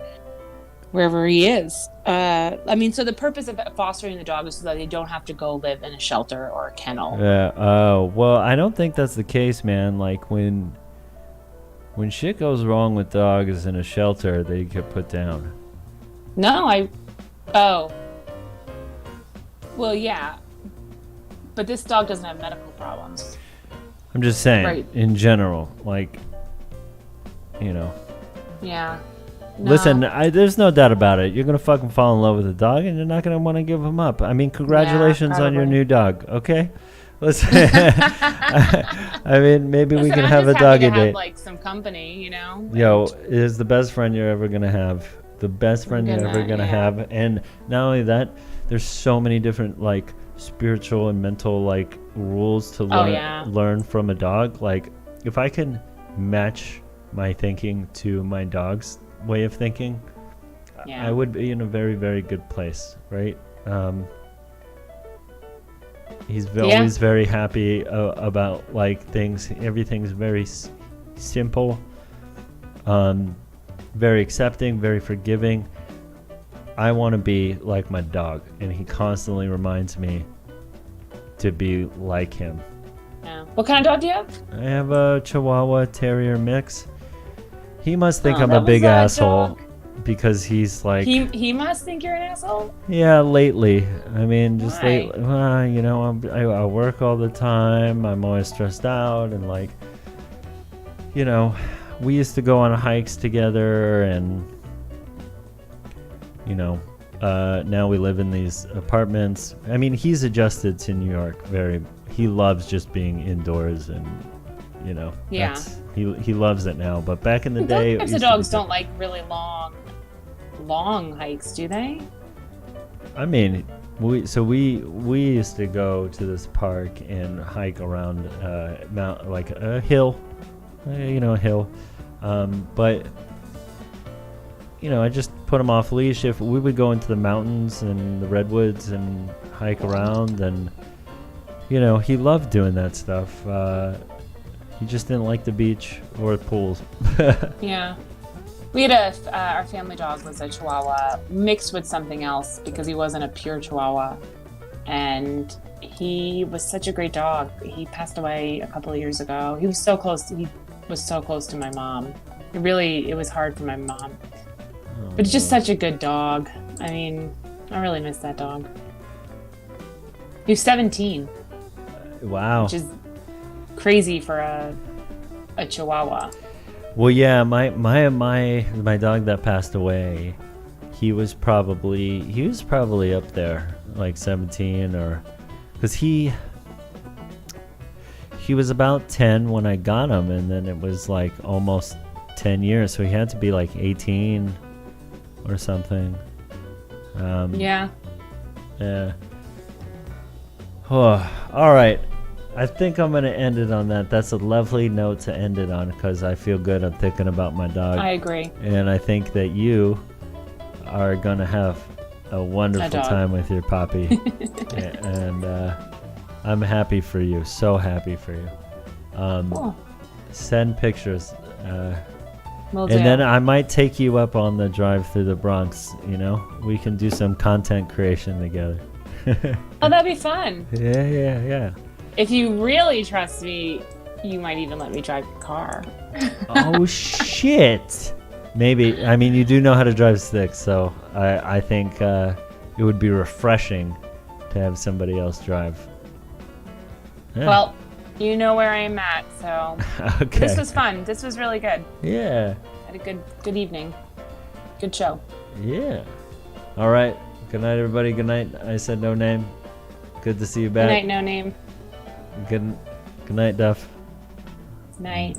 wherever he is. So the purpose of fostering the dog is so that they don't have to go live in a shelter or a kennel. Yeah. Oh, well, I don't think that's the case, man. Like when shit goes wrong with dogs in a shelter, they get put down. No, well, yeah. But this dog doesn't have medical problems. I'm just saying, Right. in general, like, Yeah. No. Listen, there's no doubt about it. You're gonna fucking fall in love with a dog, and you're not gonna want to give him up. I mean, congratulations on your probably. new dog. Okay, listen. I mean, maybe we Listen, can I'm have a just happy doggy to have, date. like some company, Yo, it is the best friend you're ever gonna have. The best friend you're ever gonna yeah. have, and not only that, there's so many different like spiritual and mental like rules to learn from a dog. Like, if I can match my thinking to my dog's way of thinking, Yeah. I would be in a very, very good place, right? He's always very happy about like things. Everything's very simple, very accepting, very forgiving. I want to be like my dog, and he constantly reminds me to be like him. Yeah. What kind of dog do you have? I have a Chihuahua Terrier mix. He must think I'm that a was big that asshole dog. because he's like, He must think you're an asshole. yeah, lately. I mean, just Why? lately. I work all the time. I'm always stressed out, and like, we used to go on hikes together, and now we live in these apartments. I mean, he's adjusted to New York. He loves just being indoors, and Yeah. he loves it now. But back in the day, it Those types used of to be dogs don't like really long hikes, do they? I mean, we used to go to this park and hike around like a hill, a hill. But I just put him off leash. If we would go into the mountains and the redwoods and hike around, and he loved doing that stuff. He just didn't like the beach or pools. Yeah. We had our family dog was a Chihuahua mixed with something else because he wasn't a pure Chihuahua. And he was such a great dog. He passed away a couple of years ago. He was so close. He was so close to my mom. It was hard for my mom. But it's just such a good dog. I mean, I really miss that dog. He was 17. Wow. Which is crazy for a Chihuahua. Well, yeah, my dog that passed away, he was probably up there, like 17, or because he was about 10 when I got him, and then it was like almost 10 years, so he had to be like 18 or something. Yeah. Yeah. Oh, all right. I think I'm going to end it on that. That's a lovely note to end it on because I feel good. I'm thinking about my dog. I agree. And I think that you are going to have a wonderful time with your puppy. And I'm happy for you. So happy for you. Cool. Send pictures. Will And do. then I might take you up on the drive through the Bronx. You know, we can do some content creation together. Oh, that'd be fun. Yeah. If you really trust me, you might even let me drive your car. Oh shit! Maybe. I mean, you do know how to drive stick, so I think it would be refreshing to have somebody else drive. Yeah. Well, you know where I'm at, so Okay. this was fun. This was really good. Yeah. Had a good evening. Good show. Yeah. All right. Good night, everybody. Good night. I said no name. Good to see you Good back. night, no name. Good night, Duff. Night.